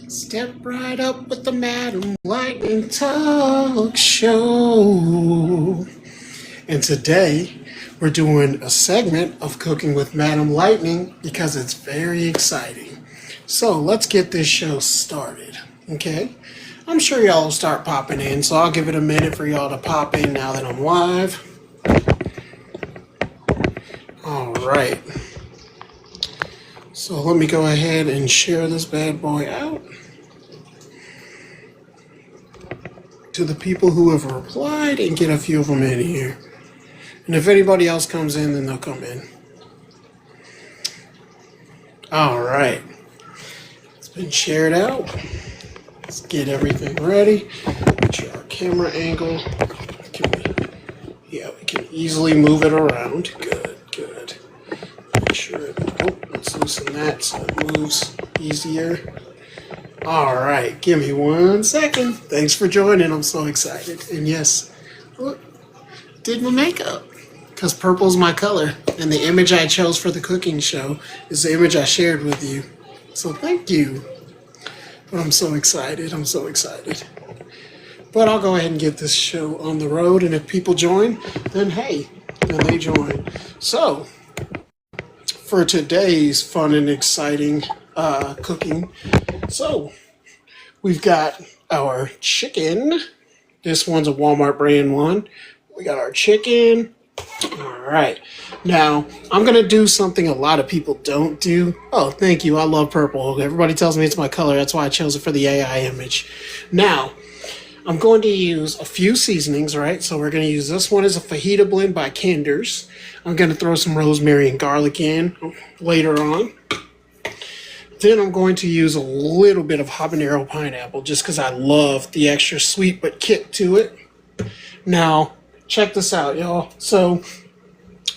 Step right up with the Madam Lightning Talk Show. And today we're doing a segment of Cooking with Madam Lightning because it's very exciting. So let's get this show started, okay? I'm sure y'all will start popping in, so I'll give it a minute for y'all to pop in now that I'm live. All right. So let me go ahead and share this bad boy out to the people who have replied and get a few of them in here. And if anybody else comes in, then they'll come in. All right. It's been shared out. Let's get everything ready. Make sure our camera angle. We can easily move it around. Good. Make sure let's loosen that so it moves easier. All right, give me 1 second. Thanks for joining. I'm so excited. And yes, look, did my makeup because purple's my color, and the image I chose for the cooking show is the image I shared with you. So thank you. But I'm so excited. But I'll go ahead and get this show on the road, and if people join, then hey, then they join. So for today's fun and exciting cooking, so we've got our chicken. This one's a Walmart brand one. We got our chicken. All right. Now, I'm going to do something a lot of people don't do. Oh, thank you. I love purple. Everybody tells me it's my color. That's why I chose it for the AI image. Now, I'm going to use a few seasonings, right? So we're going to use this one as a fajita blend by Kinder's. I'm going to throw some rosemary and garlic in later on. Then I'm going to use a little bit of habanero pineapple just because I love the extra sweet but kick to it. Now, check this out, y'all. So,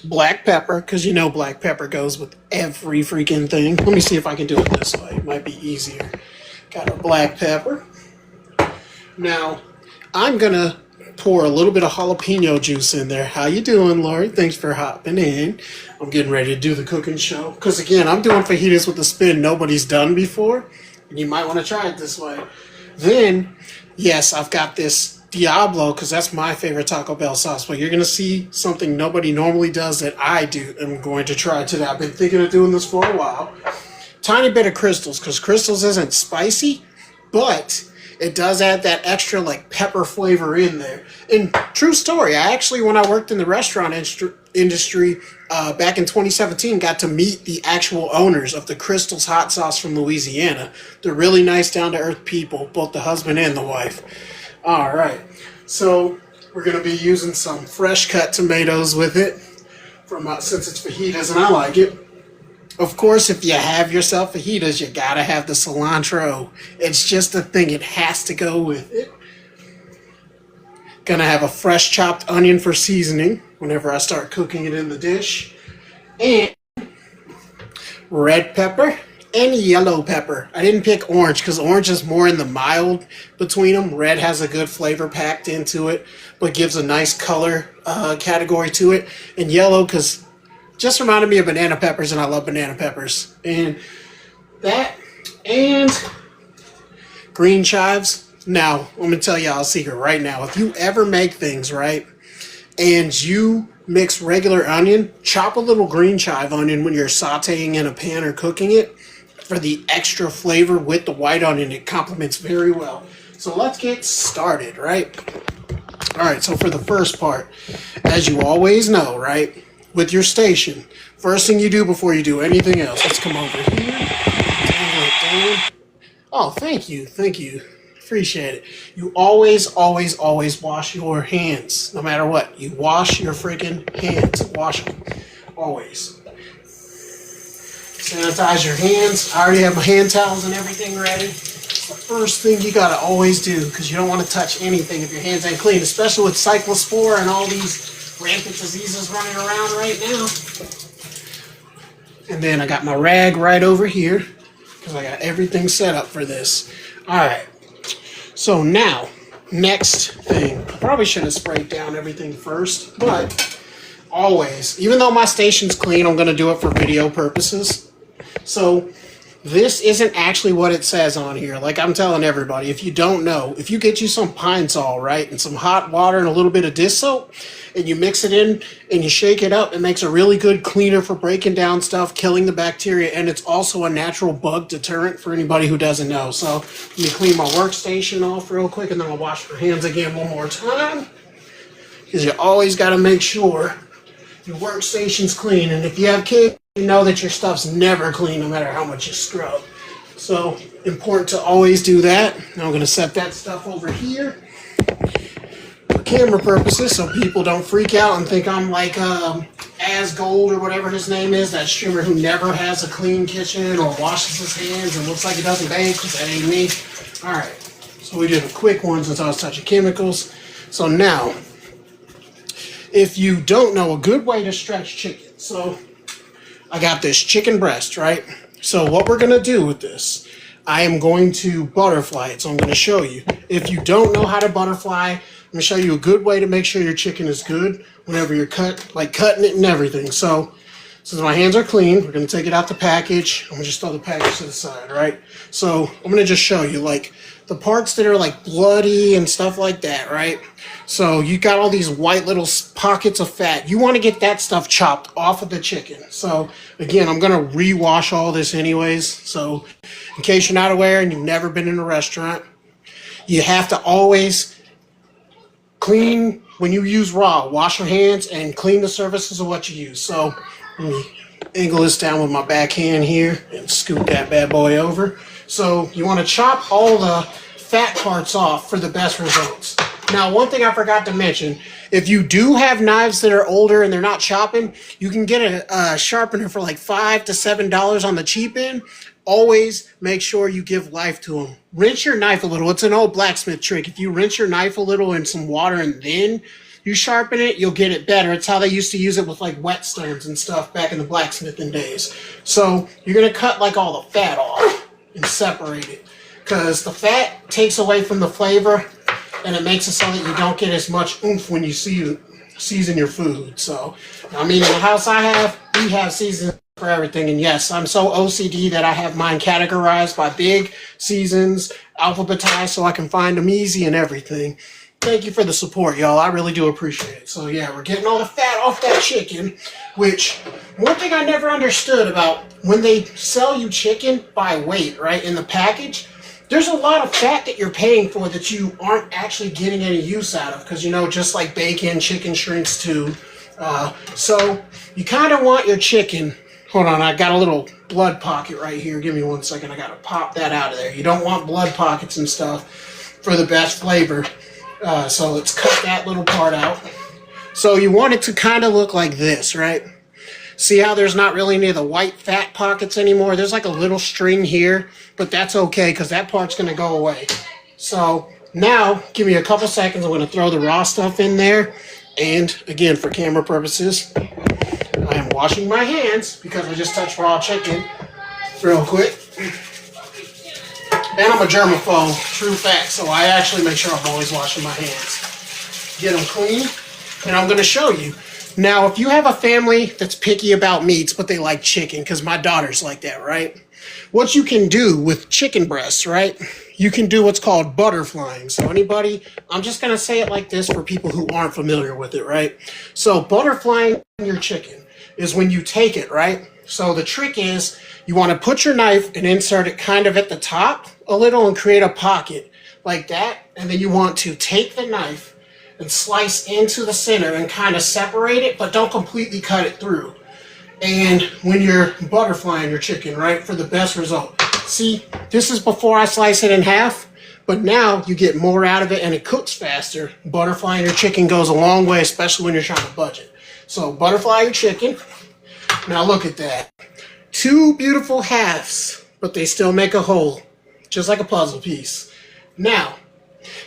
black pepper, because you know black pepper goes with every freaking thing. Let me see if I can do it this way. It might be easier. Got our black pepper. Now, I'm going to pour a little bit of jalapeno juice in there. How you doing, Lori? Thanks for hopping in. I'm getting ready to do the cooking show. Because, again, I'm doing fajitas with a spin nobody's done before. And you might want to try it this way. Then, yes, I've got this Diablo, because that's my favorite Taco Bell sauce. But you're going to see something nobody normally does that I do. And I'm going to try today. I've been thinking of doing this for a while. Tiny bit of Crystals, because Crystals isn't spicy, but it does add that extra like pepper flavor in there. And true story, I actually, when I worked in the restaurant industry back in 2017, got to meet the actual owners of the Crystals hot sauce from Louisiana. They're really nice, down-to-earth people, both the husband and the wife. All right, so we're going to be using some fresh cut tomatoes with it from since it's fajitas and I like it. Of course, if you have yourself fajitas, you gotta have the cilantro. It's just a thing. It has to go with it. Gonna have a fresh chopped onion for seasoning whenever I start cooking it in the dish. And red pepper and yellow pepper. I didn't pick orange because orange is more in the mild between them. Red has a good flavor packed into it, but gives a nice color category to it. And yellow because just reminded me of banana peppers, and I love banana peppers. And that, and green chives. Now, I'm going to tell y'all a secret right now. If you ever make things, right, and you mix regular onion, chop a little green chive onion when you're sauteing in a pan or cooking it for the extra flavor with the white onion. It complements very well. So let's get started, right? All right, so for the first part, as you always know, right, with your station, first thing you do before you do anything else, let's come over here, tangle it down. Oh, thank you, appreciate it. You always wash your hands, no matter what. You wash your freaking hands, wash them, always. Sanitize your hands. I already have my hand towels and everything ready. It's the first thing you gotta always do, because you don't want to touch anything if your hands ain't clean, especially with cyclospore and all these rampant diseases running around right now. And then I got my rag right over here because I got everything set up for this. All right. So now, next thing. I probably should have sprayed down everything first, but always, even though my station's clean, I'm going to do it for video purposes. So this isn't actually what it says on here. Like I'm telling everybody, if you don't know, if you get you some Pine Sol, right, and some hot water and a little bit of dish soap, and you mix it in and you shake it up, it makes a really good cleaner for breaking down stuff, killing the bacteria, and it's also a natural bug deterrent for anybody who doesn't know. So let me clean my workstation off real quick, and then I'll wash my hands again one more time, because you always got to make sure your workstation's clean. And if you have kids, you know that your stuff's never clean no matter how much you scrub. So important to always do that. Now I'm going to set that stuff over here for camera purposes so people don't freak out and think I'm like Asgold or whatever his name is, that streamer who never has a clean kitchen or washes his hands and looks like he doesn't bake, because that ain't me. Alright, so we did a quick one since I was touching chemicals. So now, if you don't know, a good way to stretch chicken. So I got this chicken breast, right? So what we're going to do with this, I am going to butterfly it. So I'm going to show you. If you don't know how to butterfly, I'm going to show you a good way to make sure your chicken is good whenever you're cutting it and everything. So since my hands are clean, we're going to take it out the package. I'm going to just throw the package to the side, right? So I'm going to just show you like the parts that are like bloody and stuff like that, right? So you got all these white little pockets of fat. You want to get that stuff chopped off of the chicken. So again, I'm going to rewash all this anyways. So in case you're not aware and you've never been in a restaurant, you have to always clean when you use raw. Wash your hands and clean the surfaces of what you use. So let me angle this down with my backhand here and scoot that bad boy over. So you want to chop all the fat parts off for the best results. Now, one thing I forgot to mention, if you do have knives that are older and they're not chopping, you can get a sharpener for like $5 to $7 on the cheap end. Always make sure you give life to them. Rinse your knife a little. It's an old blacksmith trick. If you rinse your knife a little in some water and then you sharpen it, you'll get it better. It's how they used to use it with like whetstones and stuff back in the blacksmithing days. So you're going to cut like all the fat off and separate it, because the fat takes away from the flavor and it makes it so that you don't get as much oomph when you season your food. So, I mean, in the house we have seasons for everything. And yes, I'm so OCD that I have mine categorized by big seasons, alphabetized, so I can find them easy and everything. Thank you for the support, y'all. I really do appreciate it. So yeah, we're getting all the fat off that chicken, which one thing I never understood about when they sell you chicken by weight, right, in the package, there's a lot of fat that you're paying for that you aren't actually getting any use out of, because, you know, just like bacon, chicken shrinks too. So you kind of want your chicken. Hold on, I got a little blood pocket right here. Give me 1 second. I got to pop that out of there. You don't want blood pockets and stuff for the best flavor. So let's cut that little part out. So you want it to kind of look like this, right? See how there's not really any of the white fat pockets anymore? There's like a little string here, but that's okay because that part's going to go away. So now, give me a couple seconds. I'm going to throw the raw stuff in there. And again, for camera purposes, I am washing my hands because I just touched raw chicken real quick. And I'm a germaphobe, true fact, so I actually make sure I'm always washing my hands. Get them clean, and I'm going to show you. Now, if you have a family that's picky about meats, but they like chicken, because my daughter's like that, right? What you can do with chicken breasts, right? You can do what's called butterflying. So anybody, I'm just going to say it like this for people who aren't familiar with it, right? So butterflying your chicken is when you take it, right? So the trick is you want to put your knife and insert it kind of at the top a little and create a pocket like that. And then you want to take the knife and slice into the center and kind of separate it, but don't completely cut it through. And when you're butterflying your chicken, right, for the best result. See, this is before I slice it in half, but now you get more out of it and it cooks faster. Butterflying your chicken goes a long way, especially when you're trying to budget. So butterfly your chicken. Now look at that. Two beautiful halves, but they still make a whole, just like a puzzle piece. Now,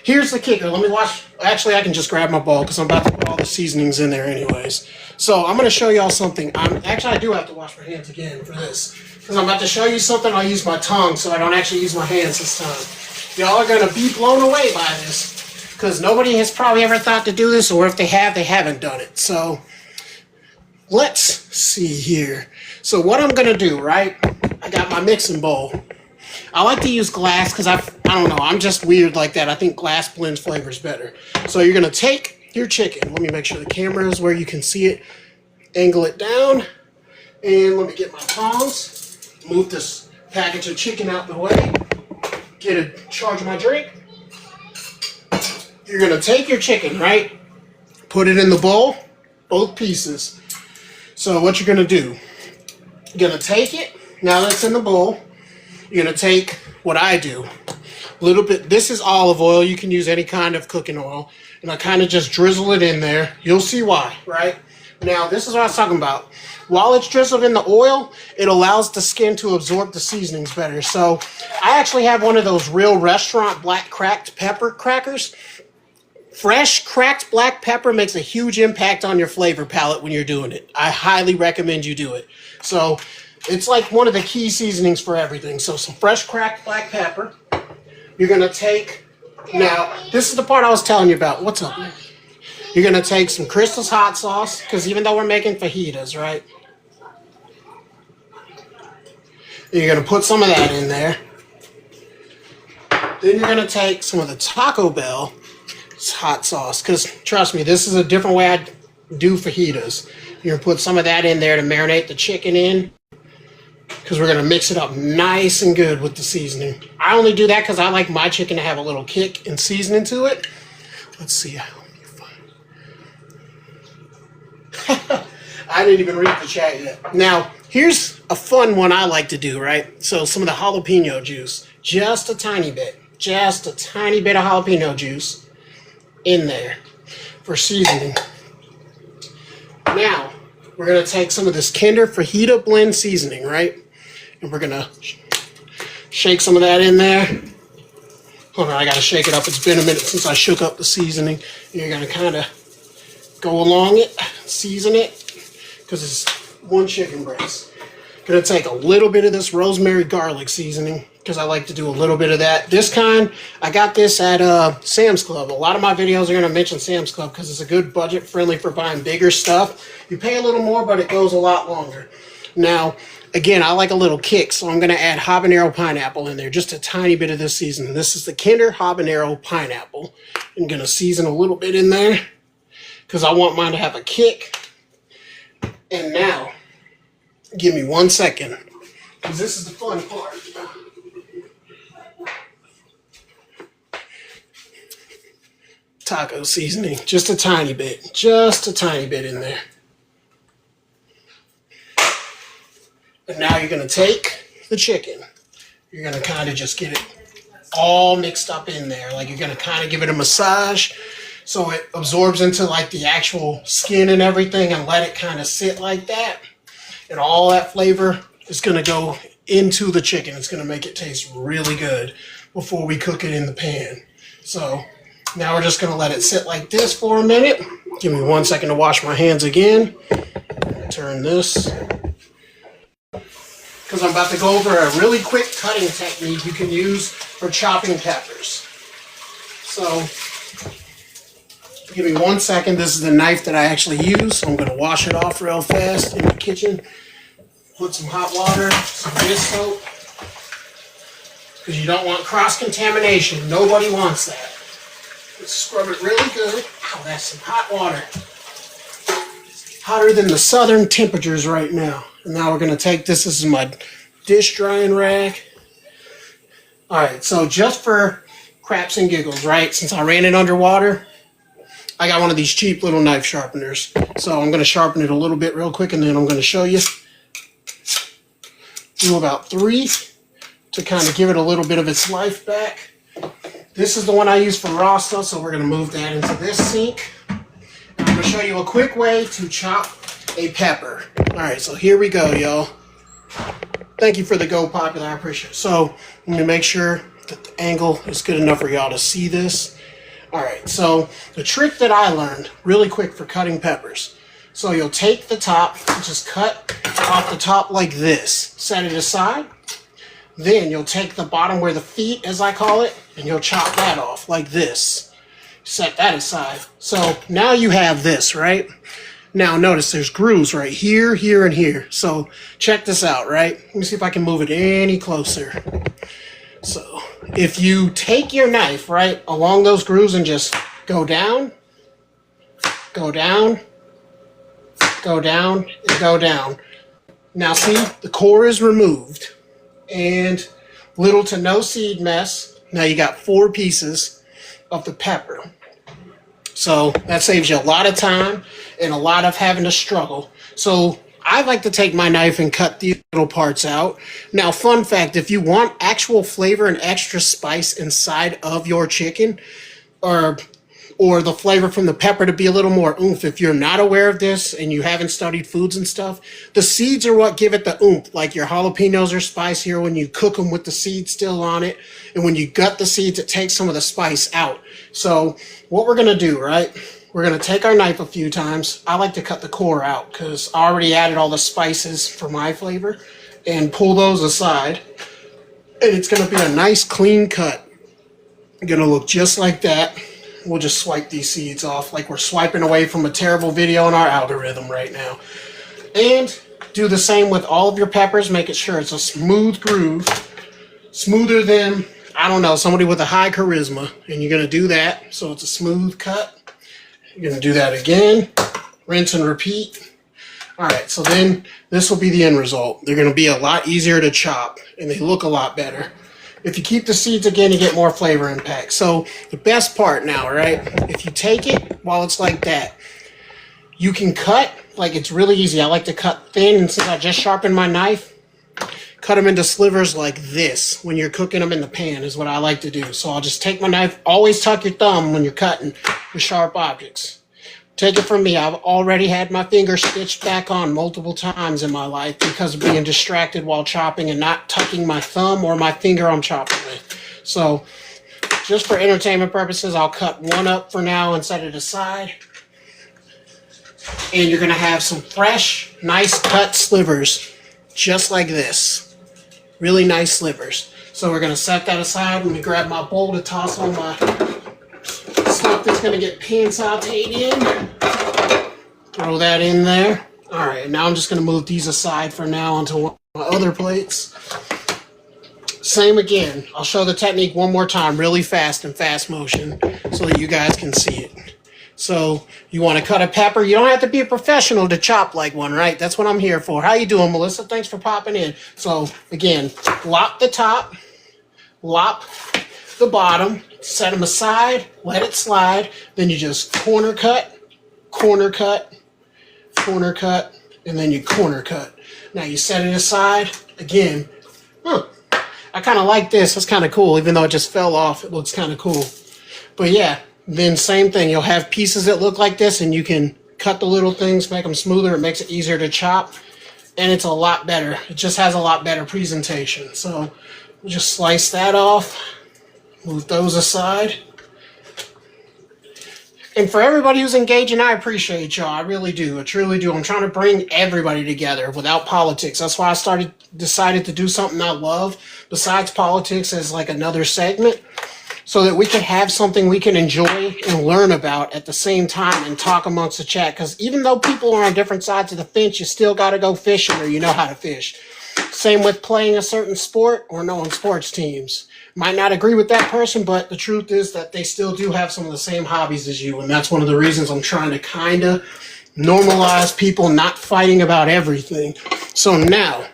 here's the kicker. Let me wash. Actually, I can just grab my bowl because I'm about to put all the seasonings in there anyways. So I'm going to show y'all something. Actually, I do have to wash my hands again for this because I'm about to show you something. I'll use my tongue so I don't actually use my hands this time. Y'all are going to be blown away by this because nobody has probably ever thought to do this, or if they have, they haven't done it. So let's see here. So what I'm going to do, right? I got my mixing bowl. I like to use glass because I don't know, I'm just weird like that. I think glass blends flavors better. So you're going to take your chicken. Let me make sure the camera is where you can see it. Angle it down. And let me get my tongs. Move this package of chicken out the way. Charge my drink. You're going to take your chicken, right? Put it in the bowl, both pieces. So what you're going to do, you're going to take it, now that it's in the bowl, you're going to take what I do. A little bit, this is olive oil, you can use any kind of cooking oil, and I kind of just drizzle it in there. You'll see why, right? Now, this is what I was talking about. While it's drizzled in the oil, it allows the skin to absorb the seasonings better. So I actually have one of those real restaurant black cracked pepper crackers. Fresh cracked black pepper makes a huge impact on your flavor palette when you're doing it. I highly recommend you do it. So it's like one of the key seasonings for everything. So some fresh cracked black pepper. You're going to take, now this is the part I was telling you about. What's up? You're going to take some Crystal's hot sauce, because even though we're making fajitas, right? You're going to put some of that in there. Then you're going to take some of the Taco Bell hot sauce, because trust me, this is a different way I do fajitas. You're going to put some of that in there to marinate the chicken in, because we're going to mix it up nice and good with the seasoning. I only do that because I like my chicken to have a little kick and seasoning to it. Let's see. I didn't even read the chat yet. Now, here's a fun one I like to do, right? So some of the jalapeno juice, just a tiny bit of jalapeno juice in there for seasoning. Now, we're going to take some of this Kinder Fajita blend seasoning, right? And we're going to shake some of that in there. Hold on, I got to shake it up. It's been a minute since I shook up the seasoning. You're going to kind of go along it, season it, because it's one chicken breast. Going to take a little bit of this rosemary garlic seasoning, because I like to do a little bit of that. This kind, I got this at Sam's Club. A lot of my videos are going to mention Sam's Club because it's a good budget friendly for buying bigger stuff. You pay a little more, but it goes a lot longer. Now, again, I like a little kick, so I'm going to add habanero pineapple in there, just a tiny bit of this seasoning. This is the Kinder habanero pineapple. I'm going to season a little bit in there because I want mine to have a kick. And now, give me 1 second, because this is the fun part. Taco seasoning, just a tiny bit in there. And now you're going to take the chicken. You're going to kind of just get it all mixed up in there. Like you're going to kind of give it a massage so it absorbs into like the actual skin and everything, and let it kind of sit like that. And all that flavor is going to go into the chicken. It's going to make it taste really good before we cook it in the pan. So now we're just going to let it sit like this for a minute. Give me 1 second to wash my hands again. Turn this. Because I'm about to go over a really quick cutting technique you can use for chopping peppers. So, give me 1 second. This is the knife that I actually use. So I'm going to wash it off real fast in the kitchen. Put some hot water, some dish soap. Because you don't want cross-contamination. Nobody wants that. Let's scrub it really good. Ow, that's some hot water. Hotter than the southern temperatures right now. And now we're going to take this. This is my dish drying rag. Alright, so just for craps and giggles, right? Since I ran it underwater, I got one of these cheap little knife sharpeners. So I'm going to sharpen it a little bit real quick, and then I'm going to show you. Do about 3 to kind of give it a little bit of its life back. This is the one I use for raw stuff, so we're going to move that into this sink. And I'm going to show you a quick way to chop a pepper. Alright, so here we go, y'all. Thank you for the Go Popular, I appreciate it. So, let me make sure that the angle is good enough for y'all to see this. Alright, so the trick that I learned really quick for cutting peppers. So you'll take the top, just cut off the top like this. Set it aside. Then you'll take the bottom where the feet, as I call it, and you'll chop that off like this. Set that aside. So now you have this, right? Now notice there's grooves right here, here, and here. So check this out, right? Let me see if I can move it any closer. So if you take your knife, right, along those grooves and just go down, go down, go down, and go down. Now see, the core is removed and little to no seed mess. Now you got 4 pieces of the pepper. So that saves you a lot of time and a lot of having to struggle. So I like to take my knife and cut these little parts out. Now, fun fact, if you want actual flavor and extra spice inside of your chicken, or the flavor from the pepper to be a little more oomph, if you're not aware of this and you haven't studied foods and stuff, the seeds are what give it the oomph. Like your jalapenos are spicier when you cook them with the seeds still on it, and when you gut the seeds, it takes some of the spice out. So what we're gonna do, right? We're gonna take our knife a few times. I like to cut the core out because I already added all the spices for my flavor, and pull those aside. And it's gonna be a nice clean cut. Gonna look just like that. We'll just swipe these seeds off like we're swiping away from a terrible video in our algorithm right now. And do the same with all of your peppers. Make it sure it's a smooth groove. Smoother than, I don't know, somebody with a high charisma. And you're going to do that so it's a smooth cut. You're going to do that again. Rinse and repeat. Alright, so then this will be the end result. They're going to be a lot easier to chop. And they look a lot better. If you keep the seeds again, you get more flavor impact. So the best part now, right? If you take it while it's like that, you can cut, like it's really easy. I like to cut thin, and since I just sharpened my knife, cut them into slivers like this when you're cooking them in the pan is what I like to do. So I'll just take my knife, always tuck your thumb when you're cutting with sharp objects. Take it from me, I've already had my finger stitched back on multiple times in my life because of being distracted while chopping and not tucking my thumb or my finger I'm chopping with. So, just for entertainment purposes, I'll cut one up for now and set it aside. And you're going to have some fresh, nice cut slivers, just like this. Really nice slivers. So we're going to set that aside. Let me grab my bowl to toss on my stuff that's going to get pan sauteed in. Throw that in there. Alright, now I'm just going to move these aside for now onto one of my other plates. Same again. I'll show the technique one more time really fast in fast motion so that you guys can see it. So, you want to cut a pepper. You don't have to be a professional to chop like one, right? That's what I'm here for. How you doing, Melissa? Thanks for popping in. So, again, lop the top, lop the bottom, set them aside, let it slide, then you just corner cut, corner cut, corner cut, and then you corner cut. Now you set it aside, again, I kind of like this, it's kind of cool, even though it just fell off, it looks kind of cool. But yeah, then same thing, you'll have pieces that look like this, and you can cut the little things, make them smoother, it makes it easier to chop, and it's a lot better. It just has a lot better presentation. So, we'll just slice that off. Move those aside. And for everybody who's engaging, I appreciate y'all. I really do. I truly do. I'm trying to bring everybody together without politics. That's why I decided to do something I love besides politics as like another segment, so that we can have something we can enjoy and learn about at the same time and talk amongst the chat. Because even though people are on different sides of the fence, you still got to go fishing or you know how to fish. Same with playing a certain sport or knowing sports teams. Might not agree with that person, but the truth is that they still do have some of the same hobbies as you, and that's one of the reasons I'm trying to kind of normalize people not fighting about everything. So now,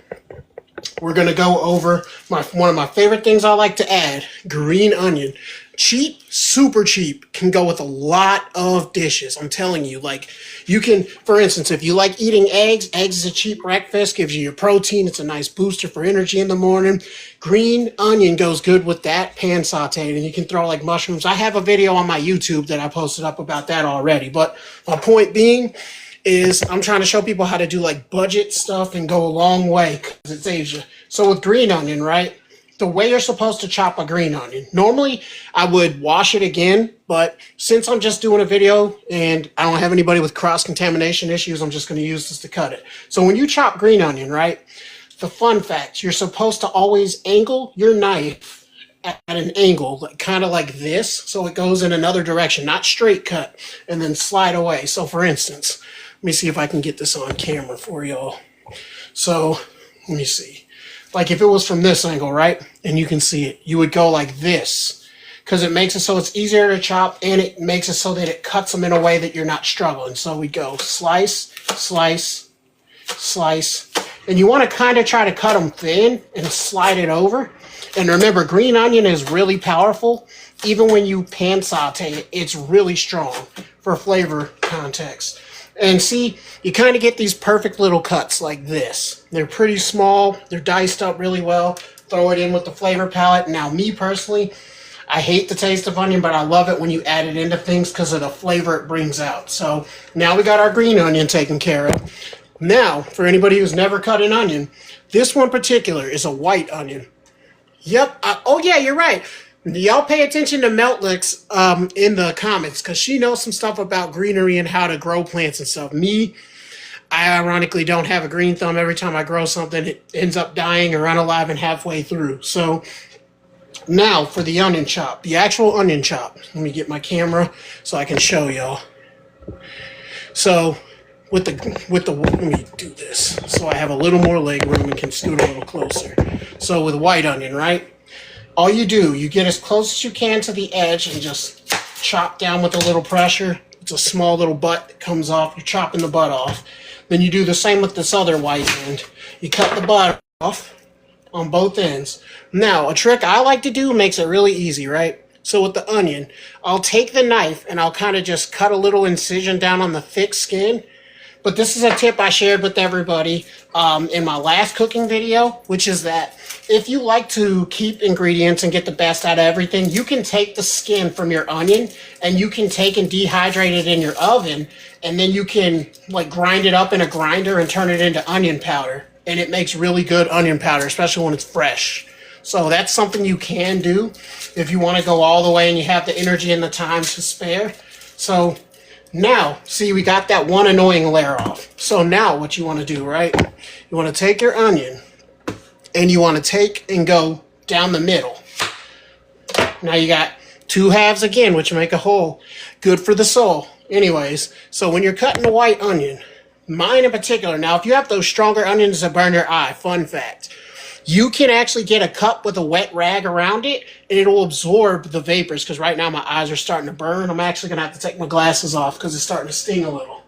we're going to go over one of my favorite things I like to add, green onion. Cheap, super cheap, can go with a lot of dishes. I'm telling you, like, you can, for instance, if you like eating eggs is a cheap breakfast, gives you your protein, it's a nice booster for energy in the morning. Green onion goes good with that, pan sauteed, and you can throw like mushrooms. I have a video on my YouTube that I posted up about that already, but my point being is I'm trying to show people how to do like budget stuff and go a long way because it saves you. So with green onion, right? The way you're supposed to chop a green onion. Normally, I would wash it again, but since I'm just doing a video and I don't have anybody with cross-contamination issues, I'm just going to use this to cut it. So when you chop green onion, right, the fun fact, you're supposed to always angle your knife at an angle, like, kind of like this, so it goes in another direction, not straight cut, and then slide away. So for instance, Let me see if I can get this on camera for y'all. So, let me see. Like if it was from this angle, right? And you can see it. You would go like this. Because it makes it so it's easier to chop, and it makes it so that it cuts them in a way that you're not struggling. So we go slice, slice, slice. And you want to kind of try to cut them thin and slide it over. And remember, green onion is really powerful. Even when you pan saute it, it's really strong for flavor context. And see, you kind of get these perfect little cuts like this. They're pretty small. They're diced up really well. Throw it in with the flavor palette. Now, me personally, I hate the taste of onion, but I love it when you add it into things because of the flavor it brings out. So now we got our green onion taken care of. Now, for anybody who's never cut an onion, this one particular is a white onion. Yep. Oh, yeah, you're right. Y'all pay attention to Meltlix in the comments because she knows some stuff about greenery and how to grow plants and stuff. Me, I ironically don't have a green thumb. Every time I grow something, it ends up dying or unaliving halfway through. So now for the onion chop, the actual onion chop. Let me get my camera so I can show y'all. So with the let me do this so I have a little more leg room and can scoot a little closer. So with white onion, right? All you do, you get as close as you can to the edge and just chop down with a little pressure. It's a small little butt that comes off. You're chopping the butt off. Then you do the same with this other white end. You cut the butt off on both ends. Now, a trick I like to do makes it really easy, right? So with the onion, I'll take the knife and I'll kind of just cut a little incision down on the thick skin. But this is a tip I shared with everybody in my last cooking video, which is that if you like to keep ingredients and get the best out of everything, you can take the skin from your onion and you can take and dehydrate it in your oven, and then you can like grind it up in a grinder and turn it into onion powder. And it makes really good onion powder, especially when it's fresh. So that's something you can do if you want to go all the way and you have the energy and the time to spare. So now, see, we got that one annoying layer off. So now what you want to do, right? You want to take your onion and you want to take and go down the middle. Now you got two halves again, which make a whole. Good for the soul. Anyways, so when you're cutting a white onion, mine in particular, now if you have those stronger onions that burn your eye, fun fact, you can actually get a cup with a wet rag around it and it'll absorb the vapors, because right now my eyes are starting to burn. I'm actually going to have to take my glasses off because it's starting to sting a little.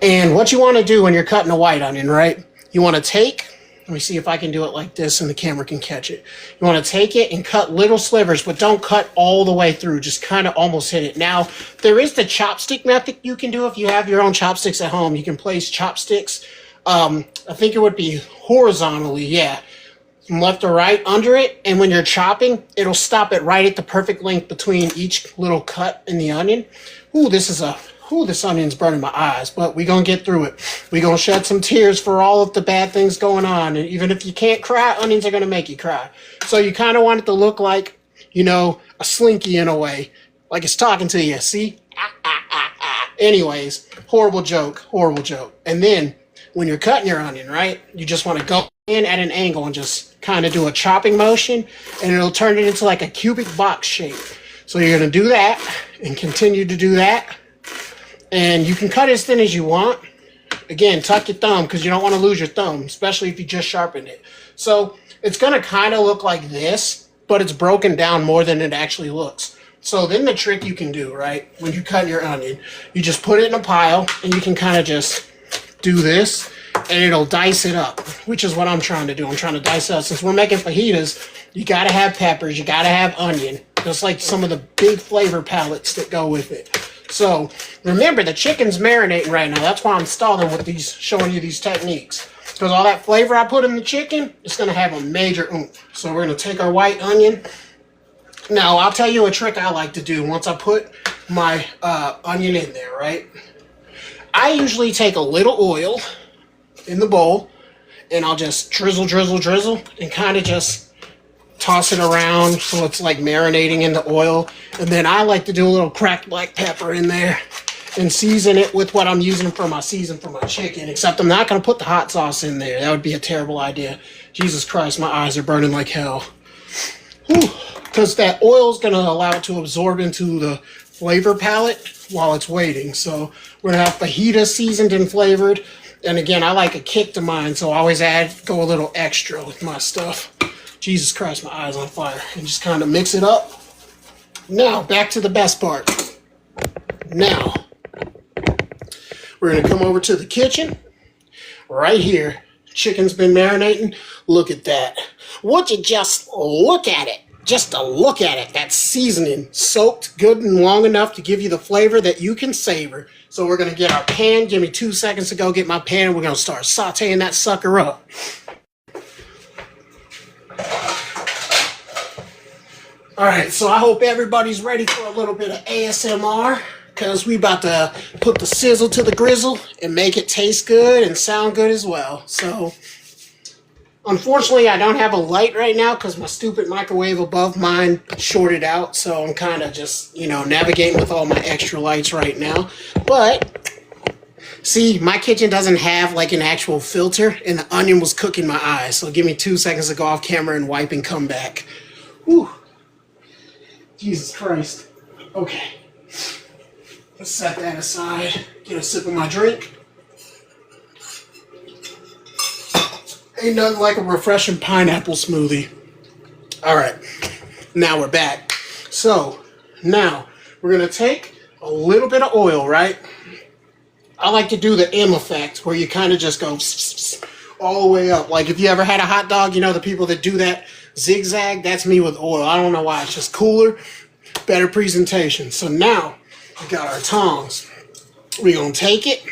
And what you want to do when you're cutting a white onion, right? You want to take, let me see if I can do it like this and the camera can catch it. You want to take it and cut little slivers, but don't cut all the way through. Just kind of almost hit it. Now, there is the chopstick method you can do if you have your own chopsticks at home. You can place chopsticks. I think it would be horizontally, yeah, from left to right under it. And when you're chopping, it'll stop it right at the perfect length between each little cut in the onion. Ooh, this onion's burning my eyes, but we're going to get through it. We're going to shed some tears for all of the bad things going on. And even if you can't cry, onions are going to make you cry. So you kind of want it to look like, you know, a slinky in a way, like it's talking to you. See? Anyways, horrible joke. And then when you're cutting your onion, right, you just want to go in at an angle and just kind of do a chopping motion, and it'll turn it into like a cubic box shape. So you're going to do that and continue to do that. And you can cut as thin as you want. Again, tuck your thumb because you don't want to lose your thumb, especially if you just sharpened it. So it's going to kind of look like this, but it's broken down more than it actually looks. So then the trick you can do, right, when you cut your onion, you just put it in a pile and you can kind of just do this and it'll dice it up, which is what I'm trying to do. I'm trying to dice it up. Since we're making fajitas, you got to have peppers, you got to have onion, just like some of the big flavor palettes that go with it. So remember, the chicken's marinating right now. That's why I'm stalling with these, showing you these techniques. Because all that flavor I put in the chicken, it's going to have a major oomph. So we're going to take our white onion. Now, I'll tell you a trick I like to do once I put my onion in there, right? I usually take a little oil in the bowl, and I'll just drizzle, and kind of just toss it around so it's like marinating in the oil. And then I like to do a little cracked black pepper in there and season it with what I'm using for my season for my chicken, except I'm not going to put the hot sauce in there. That would be a terrible idea. Jesus Christ, my eyes are burning like hell. Because that oil is going to allow it to absorb into the flavor palette while it's waiting. So we're gonna have fajita seasoned and flavored. And again, I like a kick to mine, so I always go a little extra with my stuff. Jesus Christ, my eye's on fire. And just kind of mix it up. Now, back to the best part. Now, we're gonna come over to the kitchen. Right here, chicken's been marinating. Look at that. Would you just look at it? Just to look at it, that seasoning soaked good and long enough to give you the flavor that you can savor. So we're gonna get our pan. Give me 2 seconds to go get my pan. We're gonna start sauteing that sucker up. All right, so I hope everybody's ready for a little bit of ASMR, because we about to put the sizzle to the grizzle and make it taste good and sound good as well. So unfortunately, I don't have a light right now because my stupid microwave above mine shorted out. So I'm kind of just, navigating with all my extra lights right now. But see, my kitchen doesn't have like an actual filter, and the onion was cooking my eyes. So give me 2 seconds to go off camera and wipe and come back. Whew. Jesus Christ. Okay. Let's set that aside. Get a sip of my drink. Ain't nothing like a refreshing pineapple smoothie. Alright, now we're back. So, now, we're going to take a little bit of oil, right? I like to do the M effect, where you kind of just go all the way up. Like if you ever had a hot dog, the people that do that zigzag, that's me with oil. I don't know why, it's just cooler, better presentation. So now, we got our tongs. We're going to take it,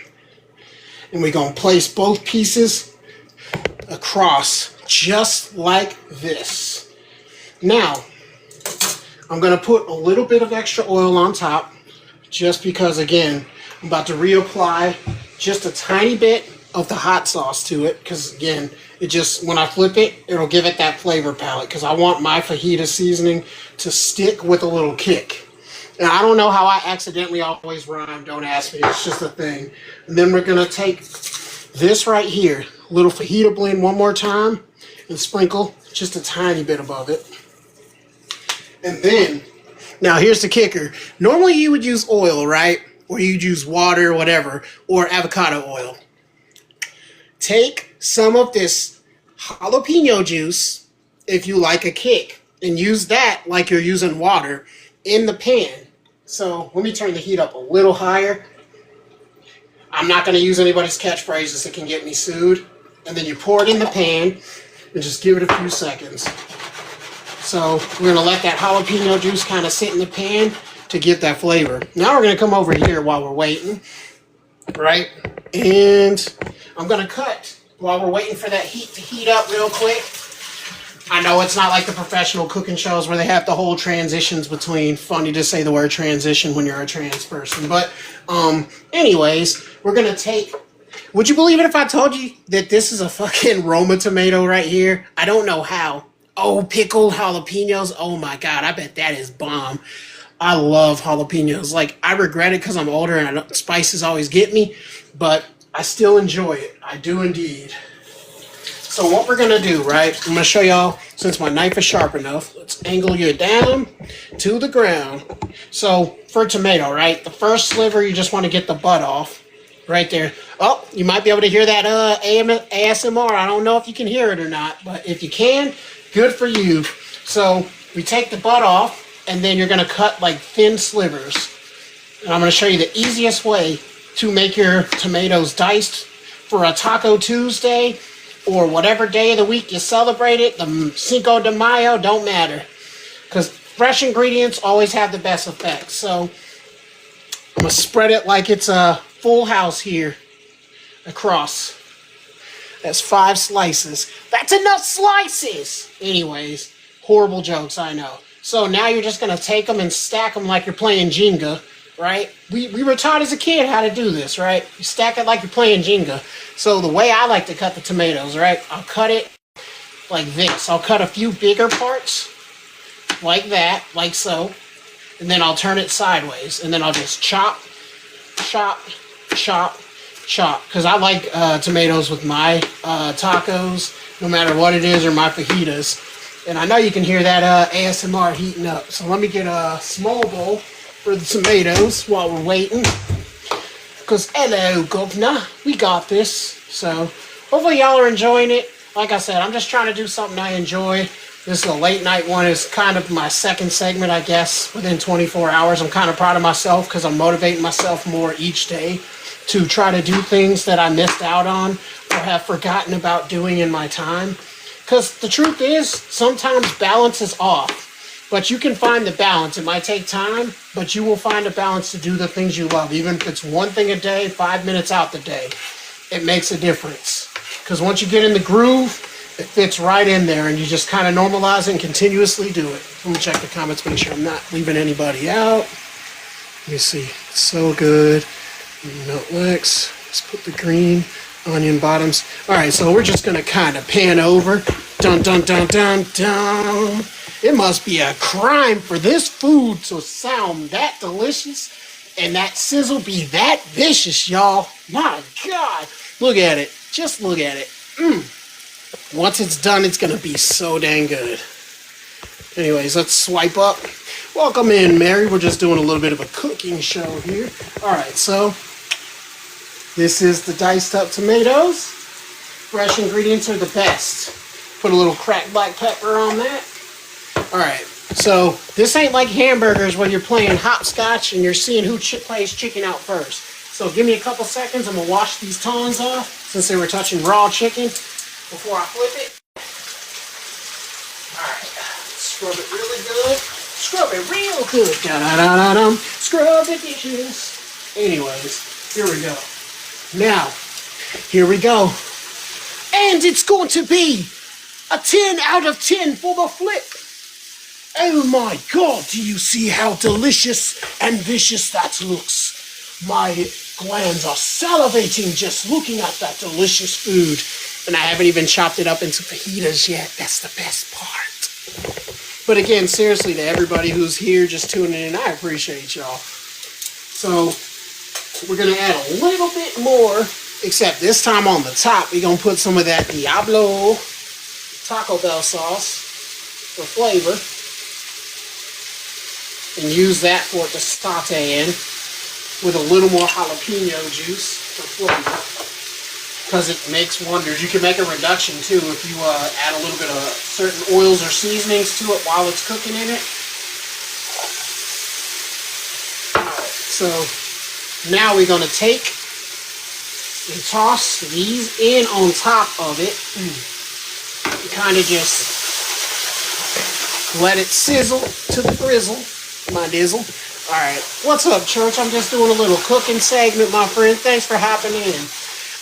and we're going to place both pieces across just like this. Now, I'm going to put a little bit of extra oil on top just because, again, I'm about to reapply just a tiny bit of the hot sauce to it because, again, it just, when I flip it, it'll give it that flavor palette because I want my fajita seasoning to stick with a little kick. And I don't know how I accidentally always rhyme, don't ask me, it's just a thing. And then we're going to take this right here, a little fajita blend one more time, and sprinkle just a tiny bit above it. And then, now here's the kicker. Normally you would use oil, right? Or you'd use water or whatever, or avocado oil. Take some of this jalapeno juice, if you like a kick, and use that like you're using water in the pan. So let me turn the heat up a little higher. I'm not going to use anybody's catchphrases that can get me sued. And then you pour it in the pan and just give it a few seconds. So we're going to let that jalapeno juice kind of sit in the pan to get that flavor. Now we're going to come over here while we're waiting, right? And I'm going to cut while we're waiting for that heat to heat up real quick. I know it's not like the professional cooking shows where they have the whole transitions between, funny to say the word transition when you're a trans person. But anyways, we're going to take, would you believe it if I told you that this is a fucking Roma tomato right here? I don't know how. Oh, pickled jalapenos. Oh my God, I bet that is bomb. I love jalapenos. Like, I regret it because I'm older and spices always get me, but I still enjoy it. I do indeed. So what we're going to do, right, I'm going to show y'all, since my knife is sharp enough, let's angle you down to the ground. So for tomato, right, the first sliver, you just want to get the butt off right there. Oh, you might be able to hear that ASMR. I don't know if you can hear it or not, but if you can, good for you. So we take the butt off, and then you're going to cut like thin slivers. And I'm going to show you the easiest way to make your tomatoes diced for a Taco Tuesday, or whatever day of the week you celebrate it, the Cinco de Mayo, don't matter. Because fresh ingredients always have the best effect. So I'm going to spread it like it's a full house here across. That's 5 slices. That's enough slices! Anyways, horrible jokes, I know. So now you're just going to take them and stack them like you're playing Jenga, right? We were taught as a kid how to do this, right? You stack it like you're playing Jenga. So the way I like to cut the tomatoes, right? I'll cut it like this. I'll cut a few bigger parts like that, like so. And then I'll turn it sideways. And then I'll just chop, chop, chop, chop. Because I like tomatoes with my tacos, no matter what it is, or my fajitas. And I know you can hear that ASMR heating up. So let me get a small bowl. for the tomatoes while we're waiting. Because, hello, governor, we got this. So, hopefully y'all are enjoying it. Like I said, I'm just trying to do something I enjoy. This is a late night one. It's kind of my second segment, I guess, within 24 hours. I'm kind of proud of myself because I'm motivating myself more each day to try to do things that I missed out on or have forgotten about doing in my time. Because the truth is, sometimes balance is off. But you can find the balance. It might take time, but you will find a balance to do the things you love. Even if it's one thing a day, 5 minutes out the day, it makes a difference. Because once you get in the groove, it fits right in there, and you just kind of normalize it and continuously do it. Let me check the comments, make sure I'm not leaving anybody out. Let me see. It's so good. Melt Lex. Let's put the green onion bottoms. All right, so we're just going to kind of pan over. Dun, dun, dun, dun, dun. It must be a crime for this food to sound that delicious and that sizzle be that vicious, y'all. My God. Look at it. Just look at it. Once it's done, it's going to be so dang good. Anyways, let's swipe up. Welcome in, Mary. We're just doing a little bit of a cooking show here. All right, so this is the diced up tomatoes. Fresh ingredients are the best. Put a little cracked black pepper on that. All right, so this ain't like hamburgers where you're playing hopscotch and you're seeing who plays chicken out first. So give me a couple seconds. I'm going to wash these tongs off since they were touching raw chicken before I flip it. Alright, scrub it really good. Scrub it real good. Da-da-da-da-dum. Scrub the dishes. Anyways, here we go. Now, here we go. And it's going to be a 10 out of 10 for the flip. Oh my God, do you see how delicious and vicious that looks? My glands are salivating just looking at that delicious food. And I haven't even chopped it up into fajitas yet. That's the best part. But again, seriously, to everybody who's here just tuning in, I appreciate y'all. So we're going to add a little bit more, except this time on the top, we're going to put some of that Diablo Taco Bell sauce for flavor. And use that for it to saute in with a little more jalapeno juice for flavor. Because it makes wonders. You can make a reduction too if you add a little bit of certain oils or seasonings to it while it's cooking in it. Alright, so now we're going to take and toss these in on top of it. And kind of just let it sizzle to the frizzle, my dizzle. Alright, what's up, church? I'm just doing a little cooking segment, my friend. Thanks for hopping in.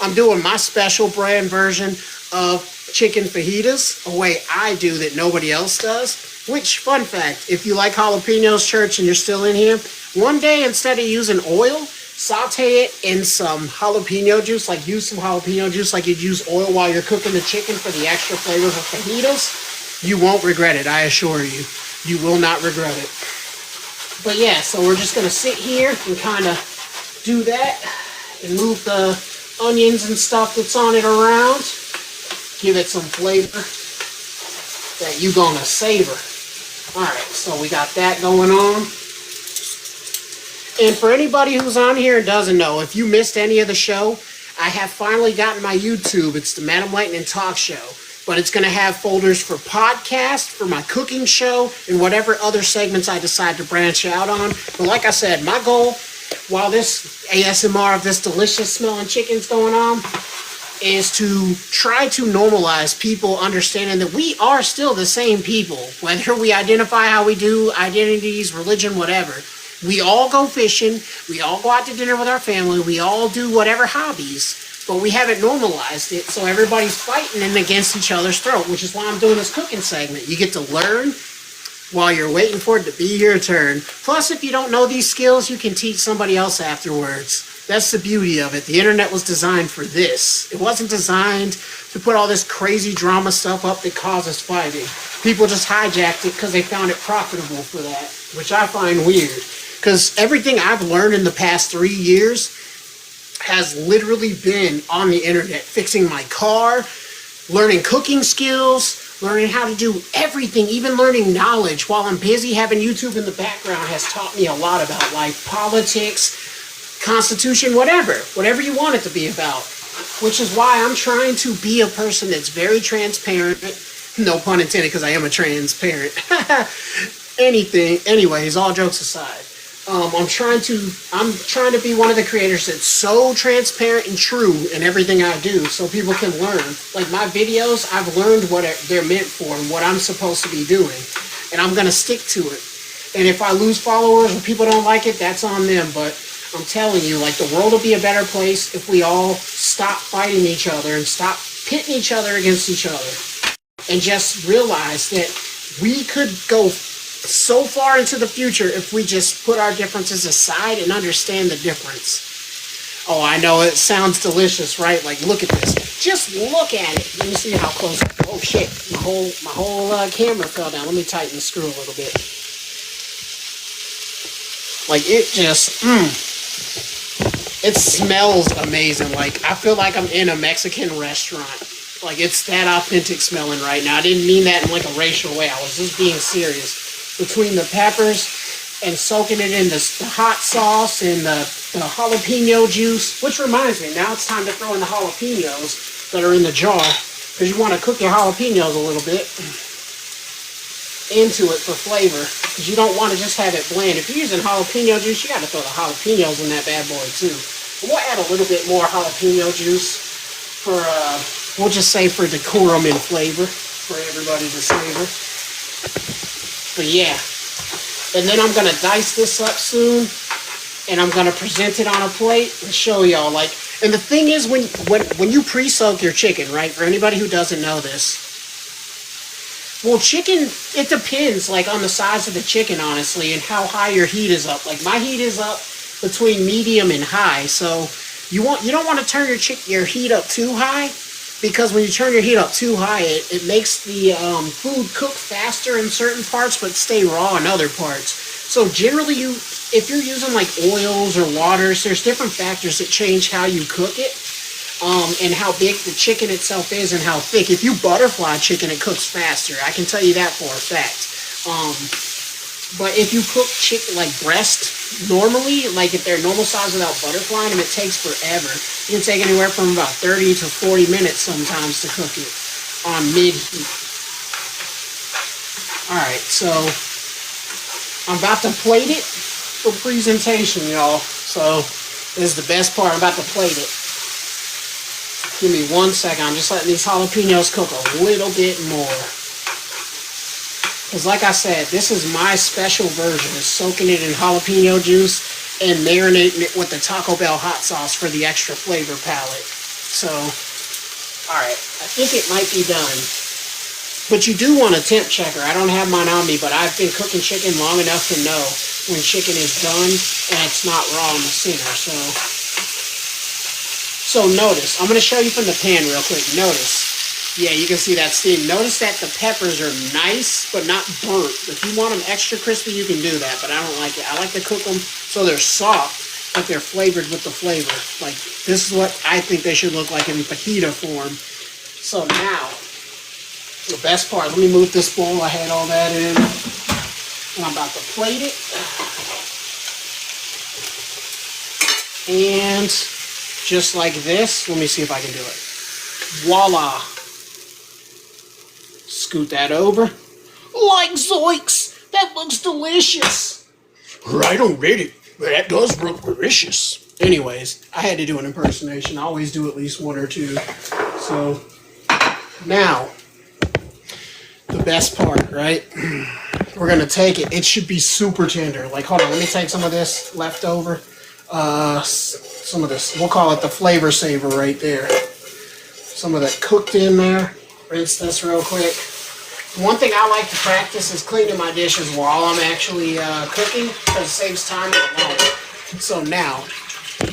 I'm doing my special brand version of chicken fajitas, a way I do that nobody else does. Which, fun fact, if you like jalapenos, church, and you're still in here, one day instead of using oil, saute it in some jalapeno juice, like use some jalapeno juice like you'd use oil while you're cooking the chicken for the extra flavor of fajitas. You won't regret it, I assure you. You will not regret it. But yeah, so we're just going to sit here and kind of do that and move the onions and stuff that's on it around. Give it some flavor that you're going to savor. Alright, so we got that going on. And for anybody who's on here and doesn't know, if you missed any of the show, I have finally gotten my YouTube. It's the Madam Lightning Talk Show. But it's going to have folders for podcast, for my cooking show, and whatever other segments I decide to branch out on. But like I said, my goal, while this ASMR of this delicious smelling chicken's going on, is to try to normalize people understanding that we are still the same people. Whether we identify how we do, identities, religion, whatever. We all go fishing. We all go out to dinner with our family. We all do whatever hobbies. But we haven't normalized it, so everybody's fighting and against each other's throat, which is why I'm doing this cooking segment. You get to learn while you're waiting for it to be your turn. Plus, if you don't know these skills, you can teach somebody else afterwards. That's the beauty of it. The internet was designed for this. It wasn't designed to put all this crazy drama stuff up that causes fighting. People just hijacked it because they found it profitable for that, which I find weird. Because everything I've learned in the past 3 years has literally been on the internet, fixing my car, learning cooking skills, learning how to do everything, even learning knowledge while I'm busy. Having YouTube in the background has taught me a lot about life, politics, constitution, whatever you want it to be about. Which is why I'm trying to be a person that's very transparent. No pun intended, because I am a transparent. Anyways, all jokes aside. I'm trying to be one of the creators that's so transparent and true in everything I do so people can learn. Like my videos, I've learned what they're meant for and what I'm supposed to be doing. And I'm going to stick to it. And if I lose followers or people don't like it, that's on them. But I'm telling you, like, the world will be a better place if we all stop fighting each other and stop pitting each other against each other. And just realize that we could go so far into the future if we just put our differences aside and understand the difference. Oh, I know it sounds delicious, right? Like, look at this. Just look at it. Let me see how close. Oh shit! My whole camera fell down. Let me tighten the screw a little bit. Like it just, it smells amazing. Like I feel like I'm in a Mexican restaurant. Like it's that authentic smelling right now. I didn't mean that in like a racial way. I was just being serious. Between the peppers and soaking it in the hot sauce and the jalapeno juice. Which reminds me, now it's time to throw in the jalapenos that are in the jar. Because you want to cook your jalapenos a little bit into it for flavor. Because you don't want to just have it bland. If you're using jalapeno juice, you got to throw the jalapenos in that bad boy too. But we'll add a little bit more jalapeno juice for, we'll just say for decorum and flavor. For everybody to savor. But yeah, and then I'm going to dice this up soon, and I'm going to present it on a plate and show y'all, like, and the thing is, when you pre-soak your chicken, right, for anybody who doesn't know this, well, chicken, it depends, like, on the size of the chicken, honestly, and how high your heat is up. Like, my heat is up between medium and high, so you don't want to turn your heat up too high, because when you turn your heat up too high, it makes the food cook faster in certain parts, but stay raw in other parts. So generally, if you're using like oils or waters, there's different factors that change how you cook it, and how big the chicken itself is and how thick. If you butterfly chicken, it cooks faster. I can tell you that for a fact. But if you cook chicken like breast normally, like if they're normal size without butterflying them, it takes forever. You can take anywhere from about 30 to 40 minutes sometimes to cook it on mid-heat. Alright, so I'm about to plate it for presentation, y'all. So this is the best part. I'm about to plate it. Give me 1 second. I'm just letting these jalapenos cook a little bit more. Because like I said, this is my special version, is soaking it in jalapeno juice and marinating it with the Taco Bell hot sauce for the extra flavor palette. So, alright, I think it might be done. But you do want a temp checker. I don't have mine on me, but I've been cooking chicken long enough to know when chicken is done and it's not raw in the center. So notice, I'm going to show you from the pan real quick. Notice. Yeah, you can see that steam. Notice that the peppers are nice, but not burnt. If you want them extra crispy, you can do that, but I don't like it. I like to cook them so they're soft, but they're flavored with the flavor. Like, this is what I think they should look like in fajita form. So now, the best part, let me move this bowl. I had all that in. And I'm about to plate it. And just like this, let me see if I can do it. Voila. Scoot that over. Like zoinks! That looks delicious! Right on Reddit. That does look delicious. Anyways, I had to do an impersonation. I always do at least one or two. So, now, the best part, right? We're going to take it. It should be super tender. Like, hold on. Let me take some of this leftover. Some of this. We'll call it the flavor saver right there. Some of that cooked in there. Rinse this real quick. One thing I like to practice is cleaning my dishes while I'm actually cooking, because it saves time in the long run. So now,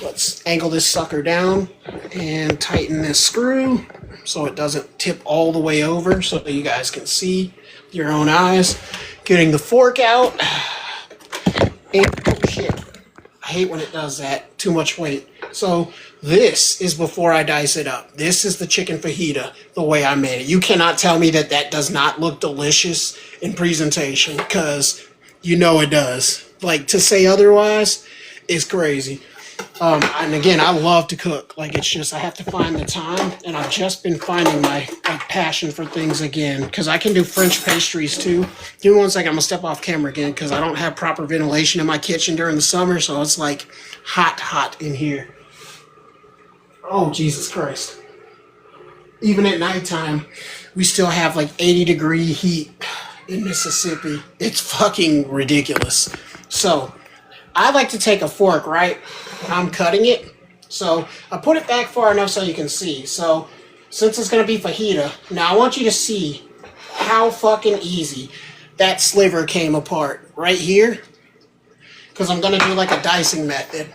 let's angle this sucker down and tighten this screw so it doesn't tip all the way over, so that you guys can see with your own eyes. Getting the fork out. And, oh shit, I hate when it does that. Too much weight. So this is before I dice it up. This is the chicken fajita, the way I made it. You cannot tell me that that does not look delicious in presentation, because you know it does. Like, to say otherwise is crazy. And again, I love to cook. Like, it's just I have to find the time, and I've just been finding my passion for things again, because I can do French pastries too. Give me one second. I'm gonna step off camera again because I don't have proper ventilation in my kitchen during the summer, so it's like hot in here. Oh, Jesus Christ. Even at nighttime, we still have like 80-degree heat in Mississippi. It's fucking ridiculous. So I like to take a fork, right? I'm cutting it. So I put it back far enough so you can see. So since it's going to be fajita, now I want you to see how fucking easy that sliver came apart right here. Because I'm going to do like a dicing method.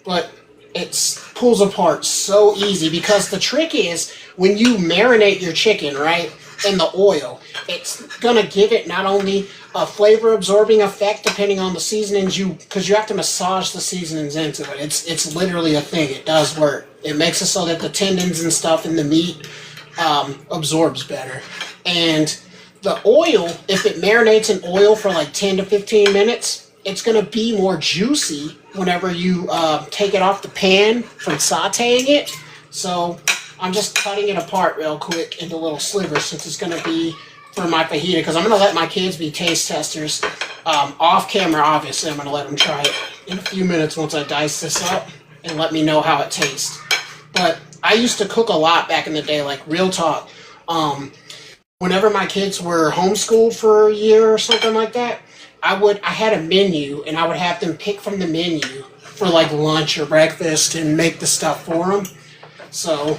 But it pulls apart so easy, because the trick is when you marinate your chicken, right, in the oil, it's gonna give it not only a flavor absorbing effect depending on the seasonings because you have to massage the seasonings into it. It's literally a thing. It does work. It makes it so that the tendons and stuff in the meat absorbs better. And the oil, if it marinates in oil for like 10 to 15 minutes, it's going to be more juicy whenever you take it off the pan from sauteing it. So I'm just cutting it apart real quick into little slivers, since it's going to be for my fajita, because I'm going to let my kids be taste testers. Off camera, obviously, I'm going to let them try it in a few minutes once I dice this up, and let me know how it tastes. But I used to cook a lot back in the day, like real talk. Whenever my kids were homeschooled for a year or something like that, I had a menu, and I would have them pick from the menu for like lunch or breakfast and make the stuff for them. So,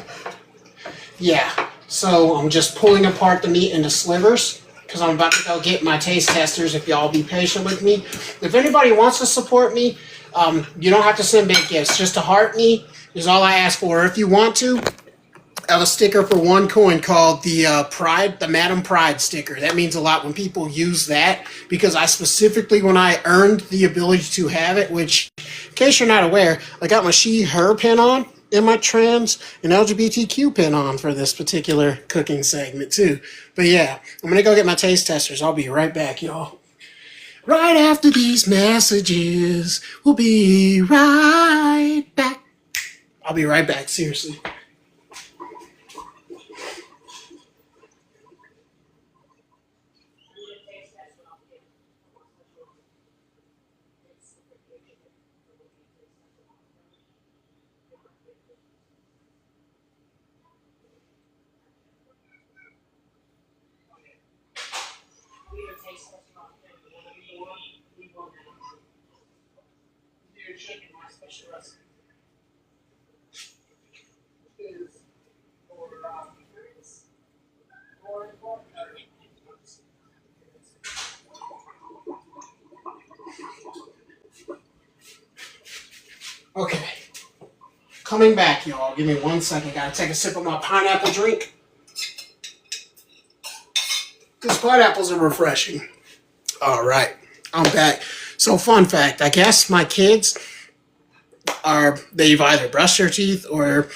yeah. So I'm just pulling apart the meat into slivers, because I'm about to go get my taste testers, if y'all be patient with me. If anybody wants to support me, you don't have to send big gifts. Just to heart me is all I ask for. If you want to, I have a sticker for $1 called the Madam Pride sticker. That means a lot when people use that, because I specifically, when I earned the ability to have it, which, in case you're not aware, I got my she/her pin on and my trans and LGBTQ pin on for this particular cooking segment too. But yeah, I'm gonna go get my taste testers. I'll be right back, y'all. Right after these messages, we'll be right back. I'll be right back, seriously. Okay, coming back, y'all. Give me 1 second. Gotta take a sip of my pineapple drink, because pineapples are refreshing. All right, I'm back. So, fun fact, I guess my kids they've either brushed their teeth, or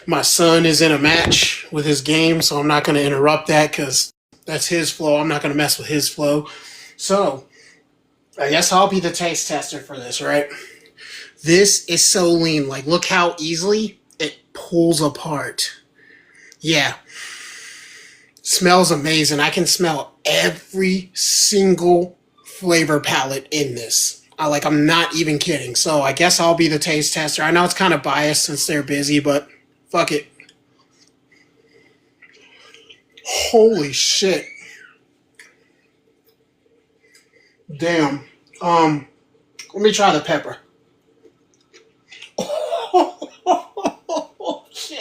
my son is in a match with his game, so I'm not going to interrupt that, because that's his flow. I'm not going to mess with his flow. So, I guess I'll be the taste tester for this, right? This is so lean. Like, look how easily it pulls apart. Yeah. Smells amazing. I can smell every single flavor palette in this. I'm not even kidding. So I guess I'll be the taste tester. I know it's kind of biased since they're busy, but fuck it. Holy shit. Damn. Let me try the pepper. Oh, shit.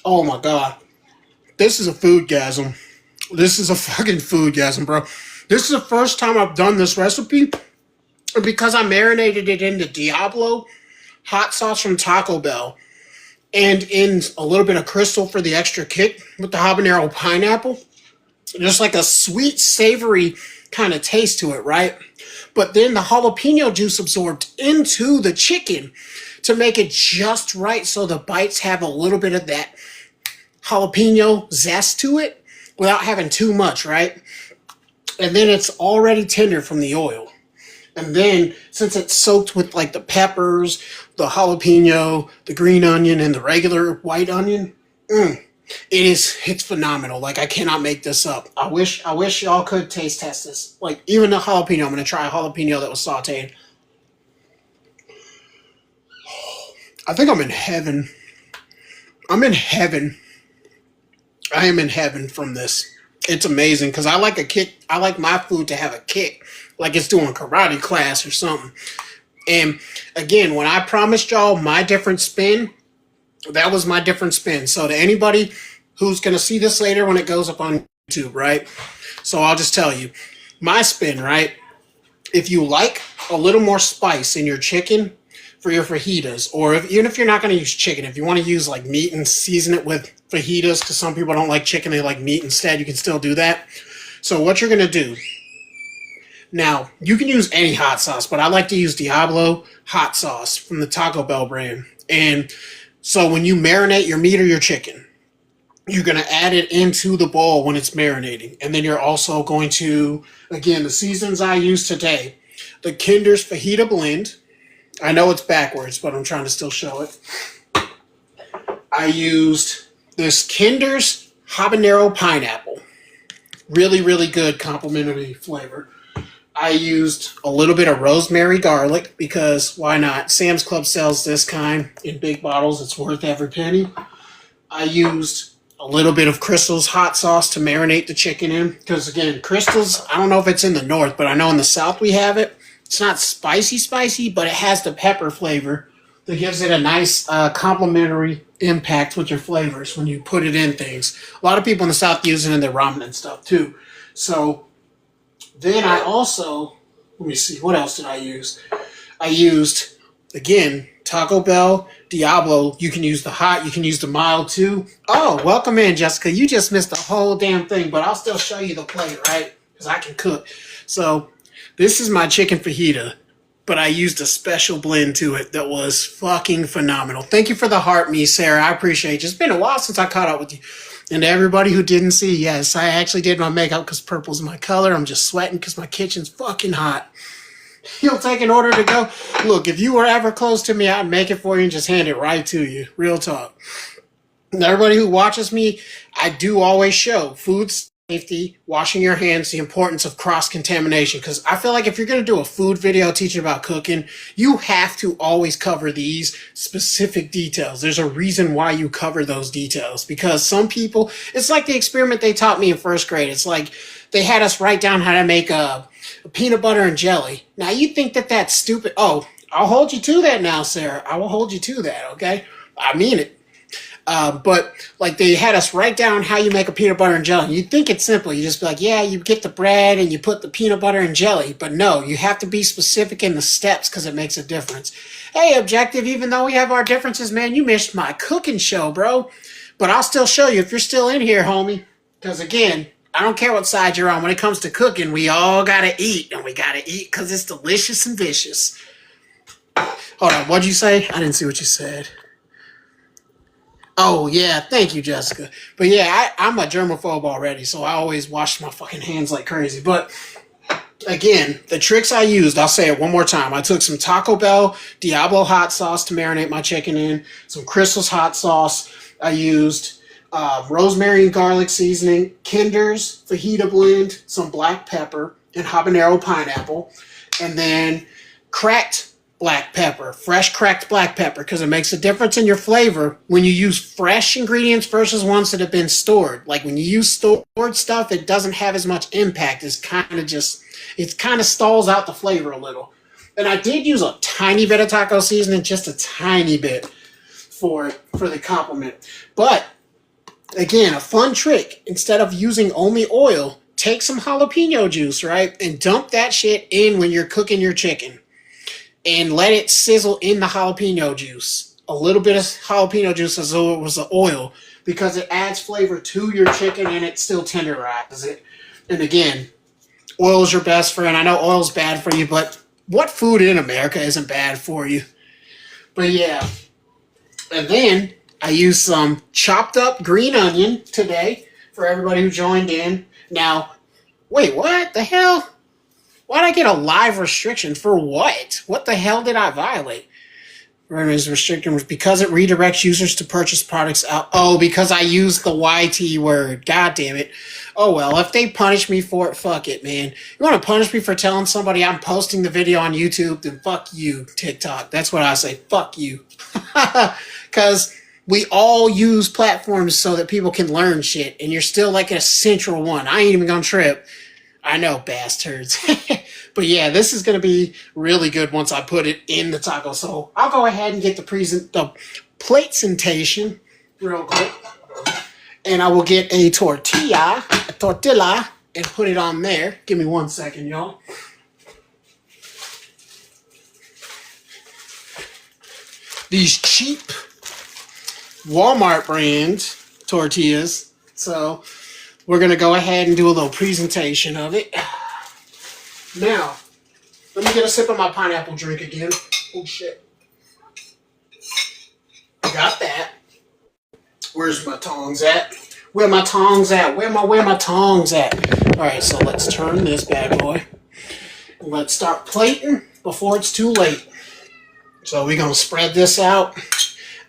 Oh my god. This is a foodgasm. This is a fucking foodgasm, bro. This is the first time I've done this recipe, because I marinated it into Diablo hot sauce from Taco Bell, and in a little bit of Crystal for the extra kick with the habanero pineapple. Just like a sweet, savory kind of taste to it, right? But then the jalapeno juice absorbed into the chicken to make it just right so the bites have a little bit of that jalapeno zest to it without having too much, right? And then it's already tender from the oil. And then since it's soaked with like the peppers, the jalapeno, the green onion, and the regular white onion, it's phenomenal. Like, I cannot make this up. I wish y'all could taste test this. Like, even the jalapeno, I'm gonna try a jalapeno that was sauteed. I think I'm in heaven. I'm in heaven. I am in heaven from this. It's amazing because I like a kick. I like my food to have a kick, like it's doing karate class or something. And again, when I promised y'all my different spin, that was my different spin. So to anybody who's going to see this later when it goes up on YouTube, right? So I'll just tell you, my spin, right? If you like a little more spice in your chicken for your fajitas, or even if you're not going to use chicken, if you want to use like meat and season it with fajitas, because some people don't like chicken, they like meat instead, you can still do that. So what you're going to do, now, you can use any hot sauce, but I like to use Diablo hot sauce from the Taco Bell brand. And so when you marinate your meat or your chicken, you're going to add it into the bowl when it's marinating. And then you're also going to, again, the seasons I use today, the Kinder's Fajita Blend. I know it's backwards, but I'm trying to still show it. I used this Kinder's Habanero Pineapple. Really, really good complimentary flavor. I used a little bit of rosemary garlic because why not? Sam's Club sells this kind in big bottles. It's worth every penny. I used a little bit of Crystal's hot sauce to marinate the chicken in because, again, Crystal's, I don't know if it's in the north, but I know in the south we have it. It's not spicy, but it has the pepper flavor that gives it a nice complementary impact with your flavors when you put it in things. A lot of people in the south use it in their ramen and stuff too. So then I also, let me see, what else did I use? I used, again, Taco Bell, Diablo. You can use the hot, you can use the mild too. Oh, welcome in, Jessica. You just missed the whole damn thing, but I'll still show you the plate, right? Because I can cook. So this is my chicken fajita, but I used a special blend to it that was fucking phenomenal. Thank you for the heart, me, Sarah. I appreciate it. It's been a while since I caught up with you. And to everybody who didn't see, yes, I actually did my makeup because purple's my color. I'm just sweating because my kitchen's fucking hot. You'll take an order to go? Look, if you were ever close to me, I'd make it for you and just hand it right to you. Real talk. And everybody who watches me, I do always show food safety, washing your hands, the importance of cross-contamination. Because I feel like if you're going to do a food video teaching about cooking, you have to always cover these specific details. There's a reason why you cover those details. Because some people, it's like the experiment they taught me in first grade. It's like they had us write down how to make a peanut butter and jelly. Now, you think that that's stupid. Oh, I'll hold you to that now, Sarah. I will hold you to that, okay? I mean it. But like they had us write down how you make a peanut butter and jelly. You'd think it's simple. You just be like, yeah, you get the bread and you put the peanut butter and jelly. But no, you have to be specific in the steps because it makes a difference. Hey, Objective, even though we have our differences, man, you missed my cooking show, bro. But I'll still show you if you're still in here, homie. Because again, I don't care what side you're on. When it comes to cooking, we all got to eat. And we got to eat because it's delicious and vicious. Hold on, what'd you say? I didn't see what you said. Oh, yeah, thank you, Jessica. But yeah, I'm a germaphobe already, so I always wash my fucking hands like crazy. But again, the tricks I used, I'll say it one more time. I took some Taco Bell Diablo hot sauce to marinate my chicken in, some Crystal's hot sauce. I used rosemary and garlic seasoning, Kinder's Fajita Blend, some black pepper, and habanero pineapple. And then cracked black pepper, fresh cracked black pepper, because it makes a difference in your flavor when you use fresh ingredients versus ones that have been stored. Like when you use stored stuff, it doesn't have as much impact. It kind of stalls out the flavor a little. And I did use a tiny bit of taco seasoning, just a tiny bit for the compliment. But again, a fun trick, instead of using only oil, take some jalapeno juice, right? And dump that shit in when you're cooking your chicken. And let it sizzle in the jalapeno juice. A little bit of jalapeno juice as though it was the oil, because it adds flavor to your chicken and it still tenderizes it. And again, Oil's your best friend. I know oil's bad for you, but what food in America isn't bad for you? But yeah. And then I used some chopped up green onion today for everybody who joined in. Now, wait, what the hell? Why'd I get a live restriction? For what? What the hell did I violate? Restricting restriction was because it redirects users to purchase products out. Oh, because I used the YT word. God damn it. Oh well, if they punish me for it, fuck it, man. You want to punish me for telling somebody I'm posting the video on YouTube, then fuck you, TikTok. That's what I say. Fuck you. Because we all use platforms so that people can learn shit, and you're still like a central one. I ain't even gonna trip. I know, bastards. But yeah, this is going to be really good once I put it in the taco. So I'll go ahead and get the placentation real quick. And I will get a tortilla, and put it on there. Give me 1 second, y'all. These cheap Walmart brand tortillas. So we're going to go ahead and do a little presentation of it. Now, let me get a sip of my pineapple drink again. Oh, shit. Got that. Where's my tongs at? Where my tongs at? Where my tongs at? All right, so let's turn this bad boy. Let's start plating before it's too late. So we're going to spread this out.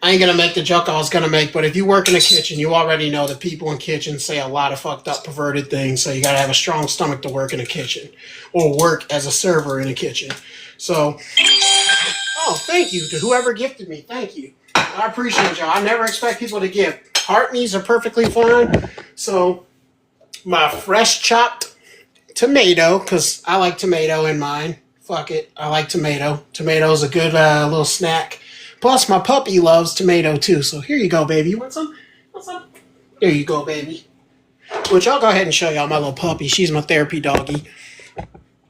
I ain't going to make the joke I was going to make, but if you work in a kitchen, you already know that people in kitchens say a lot of fucked up, perverted things, so you got to have a strong stomach to work in a kitchen or work as a server in a kitchen. So, oh, thank you to whoever gifted me. Thank you. I appreciate y'all. I never expect people to gift. Heart me's are perfectly fine. So, my fresh chopped tomato, because I like tomato in mine. Fuck it. I like tomato. Tomato's a good little snack. Plus, my puppy loves tomato, too. So, here you go, baby. You want some? Want some? There you go, baby. Which, I'll go ahead and show y'all my little puppy. She's my therapy doggy.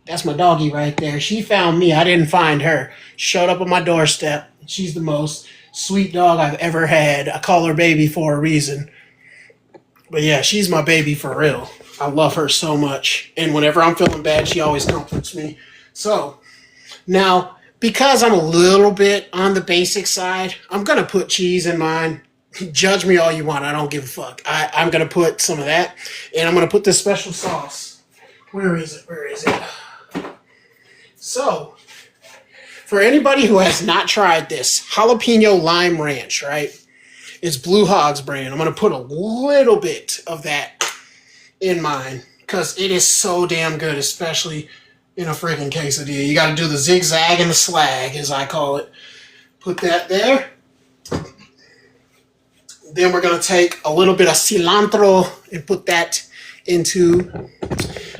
That's my doggy right there. She found me. I didn't find her. Showed up on my doorstep. She's the most sweet dog I've ever had. I call her baby for a reason. But, yeah, she's my baby for real. I love her so much. And whenever I'm feeling bad, she always comforts me. So, now, because I'm a little bit on the basic side, I'm going to put cheese in mine. Judge me all you want. I don't give a fuck. I'm going to put some of that. And I'm going to put this special sauce. Where is it? Where is it? So, for anybody who has not tried this, jalapeno lime ranch, right? It's Blue Hog's brand. I'm going to put a little bit of that in mine because it is so damn good, especially in a freaking quesadilla. You got to do the zigzag and the slag, as I call it. Put that there. Then we're going to take a little bit of cilantro and put that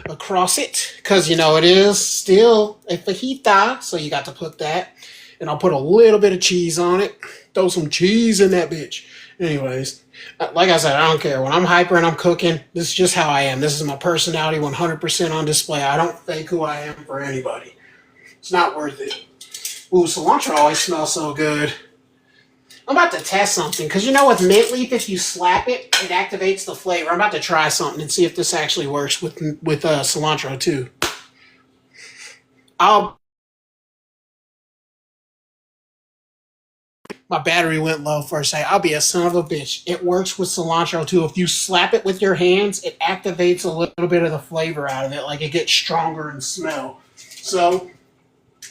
across it. Because, you know, it is still a fajita, so you got to put that. And I'll put a little bit of cheese on it. Throw some cheese in that bitch. Anyways, like I said, I don't care. When I'm hyper and I'm cooking, this is just how I am. This is my personality 100% on display. I don't fake who I am for anybody. It's not worth it. Ooh, cilantro always smells so good. I'm about to test something. Because you know with mint leaf, if you slap it, it activates the flavor. I'm about to try something and see if this actually works with cilantro too. My battery went low for a second. I'll be a son of a bitch. It works with cilantro too. If you slap it with your hands, it activates a little bit of the flavor out of it. Like it gets stronger in smell. So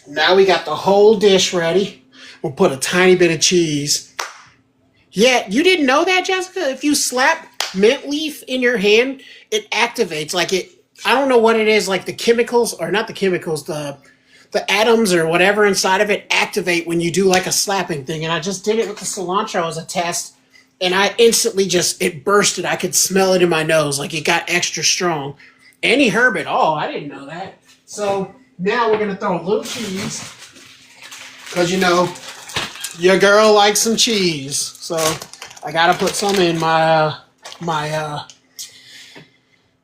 now we got the whole dish ready. We'll put a tiny bit of cheese. Yeah, you didn't know that, Jessica? If you slap mint leaf in your hand, it activates. Like it, I don't know what it is, like the chemicals, or not the chemicals, the atoms or whatever inside of it activate when you do like a slapping thing. And I just did it with the cilantro as a test. And I instantly it bursted. I could smell it in my nose. Like it got extra strong. Any herb at all. I didn't know that. So now we're going to throw a little cheese. Because, you know, your girl likes some cheese. So I got to put some in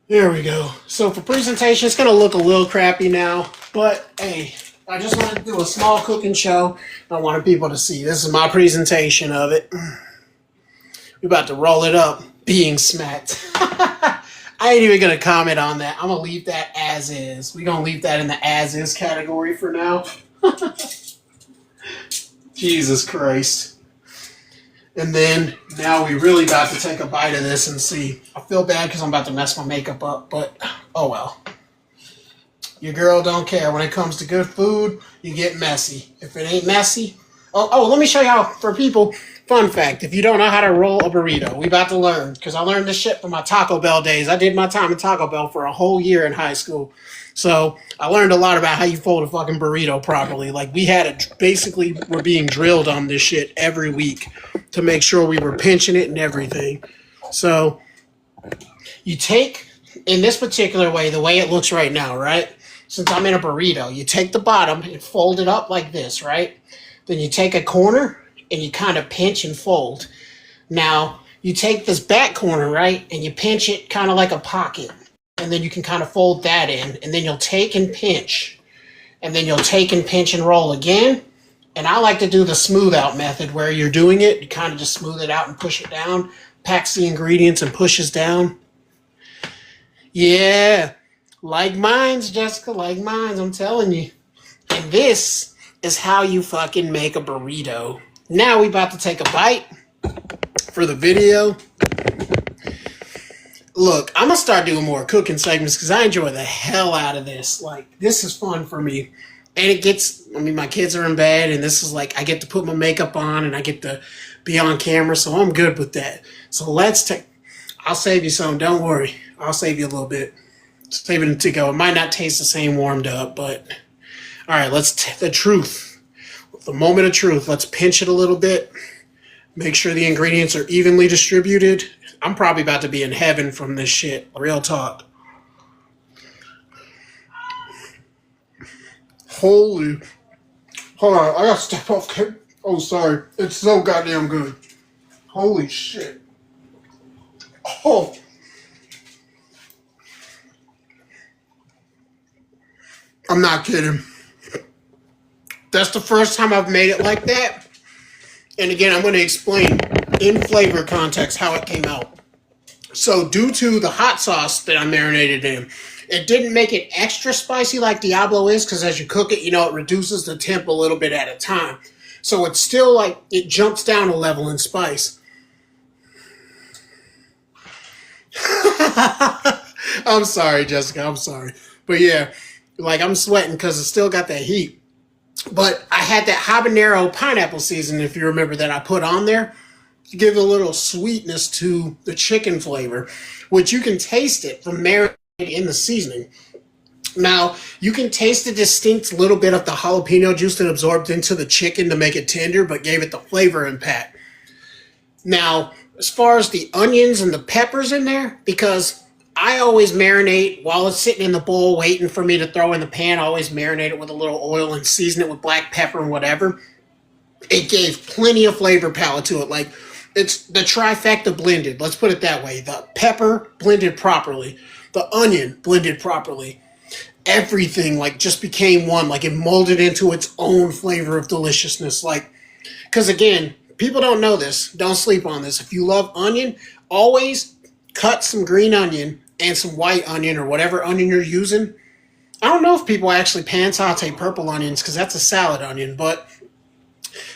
there we go. So for presentation, it's going to look a little crappy now. But, hey, I just wanted to do a small cooking show. I wanted people to see. This is my presentation of it. We're about to roll it up, being smacked. I ain't even gonna comment on that. I'm gonna leave that as is. We're gonna leave that in the as is category for now. Jesus Christ. And then now we really about to take a bite of this and see. I feel bad because I'm about to mess my makeup up, but oh well. Your girl don't care. When it comes to good food, you get messy. If it ain't messy, let me show y'all for people. Fun fact: if you don't know how to roll a burrito, we about to learn because I learned this shit from my Taco Bell days. I did my time in Taco Bell for a whole year in high school, so I learned a lot about how you fold a fucking burrito properly. Like we had basically we're being drilled on this shit every week to make sure we were pinching it and everything. So you take in this particular way, the way it looks right now, right? Since I'm in a burrito, you take the bottom and fold it up like this, right? Then you take a corner and you kind of pinch and fold. Now, you take this back corner, right? And you pinch it kind of like a pocket. And then you can kind of fold that in. And then you'll take and pinch. And then you'll take and pinch and roll again. And I like to do the smooth out method where you're doing it. You kind of just smooth it out and push it down. Packs the ingredients and pushes down. Yeah. Like mines, Jessica, like mines, I'm telling you. And this is how you fucking make a burrito. Now we about to take a bite for the video. Look, I'm going to start doing more cooking segments because I enjoy the hell out of this. Like, this is fun for me. And it gets, my kids are in bed and this is like, I get to put my makeup on and I get to be on camera, so I'm good with that. So I'll save you some, don't worry. I'll save you a little bit. Save it to go. It might not taste the same warmed up, but all right, the truth. The moment of truth. Let's pinch it a little bit. Make sure the ingredients are evenly distributed. I'm probably about to be in heaven from this shit. Real talk. Holy. Hold on, I gotta step off. Oh, sorry. It's so goddamn good. Holy shit. Oh. I'm not kidding. That's the first time I've made it like that. And again, I'm going to explain in flavor context how it came out. So due to the hot sauce that I marinated in, it didn't make it extra spicy like Diablo is because as you cook it, it reduces the temp a little bit at a time. So it's still like, it jumps down a level in spice. I'm sorry, Jessica. I'm sorry. But yeah. Like, I'm sweating because it still got that heat. But I had that habanero pineapple seasoning, if you remember, that I put on there to give a little sweetness to the chicken flavor, which you can taste it from marinating in the seasoning. Now, you can taste the distinct little bit of the jalapeno juice that absorbed into the chicken to make it tender, but gave it the flavor impact. Now, as far as the onions and the peppers in there, because I always marinate while it's sitting in the bowl waiting for me to throw in the pan. I always marinate it with a little oil and season it with black pepper and whatever. It gave plenty of flavor palette to it. Like, it's the trifecta blended. Let's put it that way. The pepper blended properly. The onion blended properly. Everything, like, just became one. Like, it molded into its own flavor of deliciousness. Like, because, again, people don't know this. Don't sleep on this. If you love onion, always cut some green onion and some white onion or whatever onion you're using. I don't know if people actually pan saute purple onions because that's a salad onion, but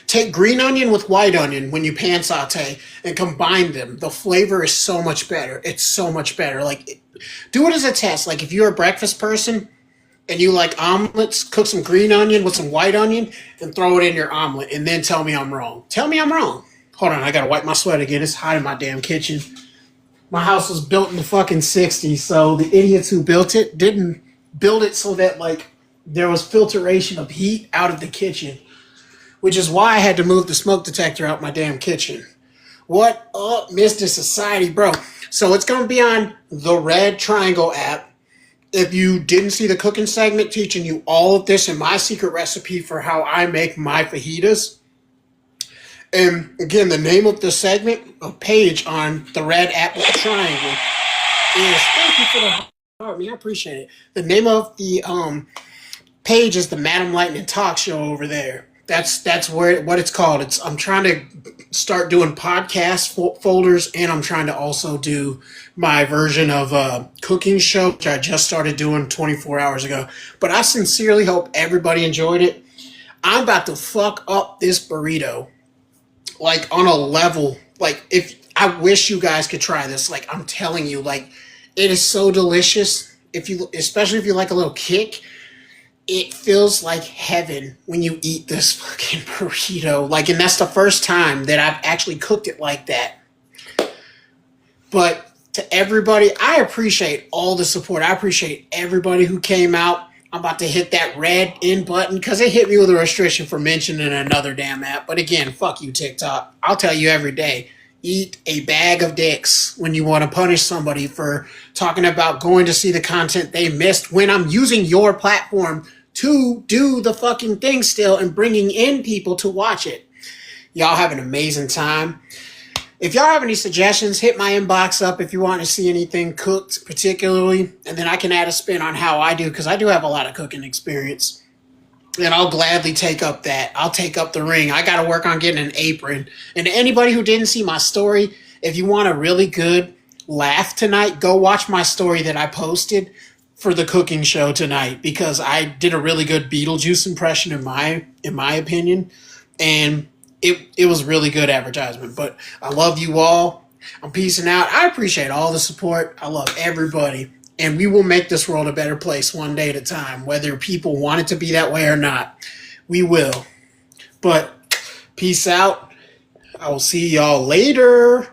take green onion with white onion when you pan saute and combine them. The flavor is so much better. It's so much better. Like, do it as a test. Like, if you're a breakfast person and you like omelets, cook some green onion with some white onion and throw it in your omelet and then tell me I'm wrong. Tell me I'm wrong. Hold on, I gotta wipe my sweat again. It's hot in my damn kitchen. My house was built in the fucking 60s, so the idiots who built it didn't build it so that, like, there was filtration of heat out of the kitchen, which is why I had to move the smoke detector out my damn kitchen. What up, Mr. Society, bro? So it's going to be on the Red Triangle app. If you didn't see the cooking segment teaching you all of this and my secret recipe for how I make my fajitas, and again, the name of the segment, a page on the Red Apple Triangle is, thank you for the heart, man, I appreciate it. The name of the page is the Madam Lightning Talk Show over there. That's what it's called. I'm trying to start doing podcast folders, and I'm trying to also do my version of a cooking show, which I just started doing 24 hours ago. But I sincerely hope everybody enjoyed it. I'm about to fuck up this burrito, like on a level. Like, if I wish you guys could try this. Like, I'm telling you, like, it is so delicious. Especially if you like a little kick, it feels like heaven when you eat this fucking burrito. Like, and that's the first time that I've actually cooked it like that. But to everybody, I appreciate all the support. I appreciate everybody who came out. I'm about to hit that red in button because it hit me with a restriction for mentioning another damn app. But again, fuck you, TikTok. I'll tell you every day. Eat a bag of dicks when you want to punish somebody for talking about going to see the content they missed when I'm using your platform to do the fucking thing still and bringing in people to watch it. Y'all have an amazing time. If y'all have any suggestions, hit my inbox up if you want to see anything cooked particularly, and then I can add a spin on how I do, because I do have a lot of cooking experience. And I'll gladly take up that. I'll take up the ring. I got to work on getting an apron. And to anybody who didn't see my story, if you want a really good laugh tonight, go watch my story that I posted for the cooking show tonight, because I did a really good Beetlejuice impression in my opinion. And it was really good advertisement. But I love you all. I'm peacing out. I appreciate all the support. I love everybody. And we will make this world a better place one day at a time, whether people want it to be that way or not. We will. But peace out. I will see y'all later.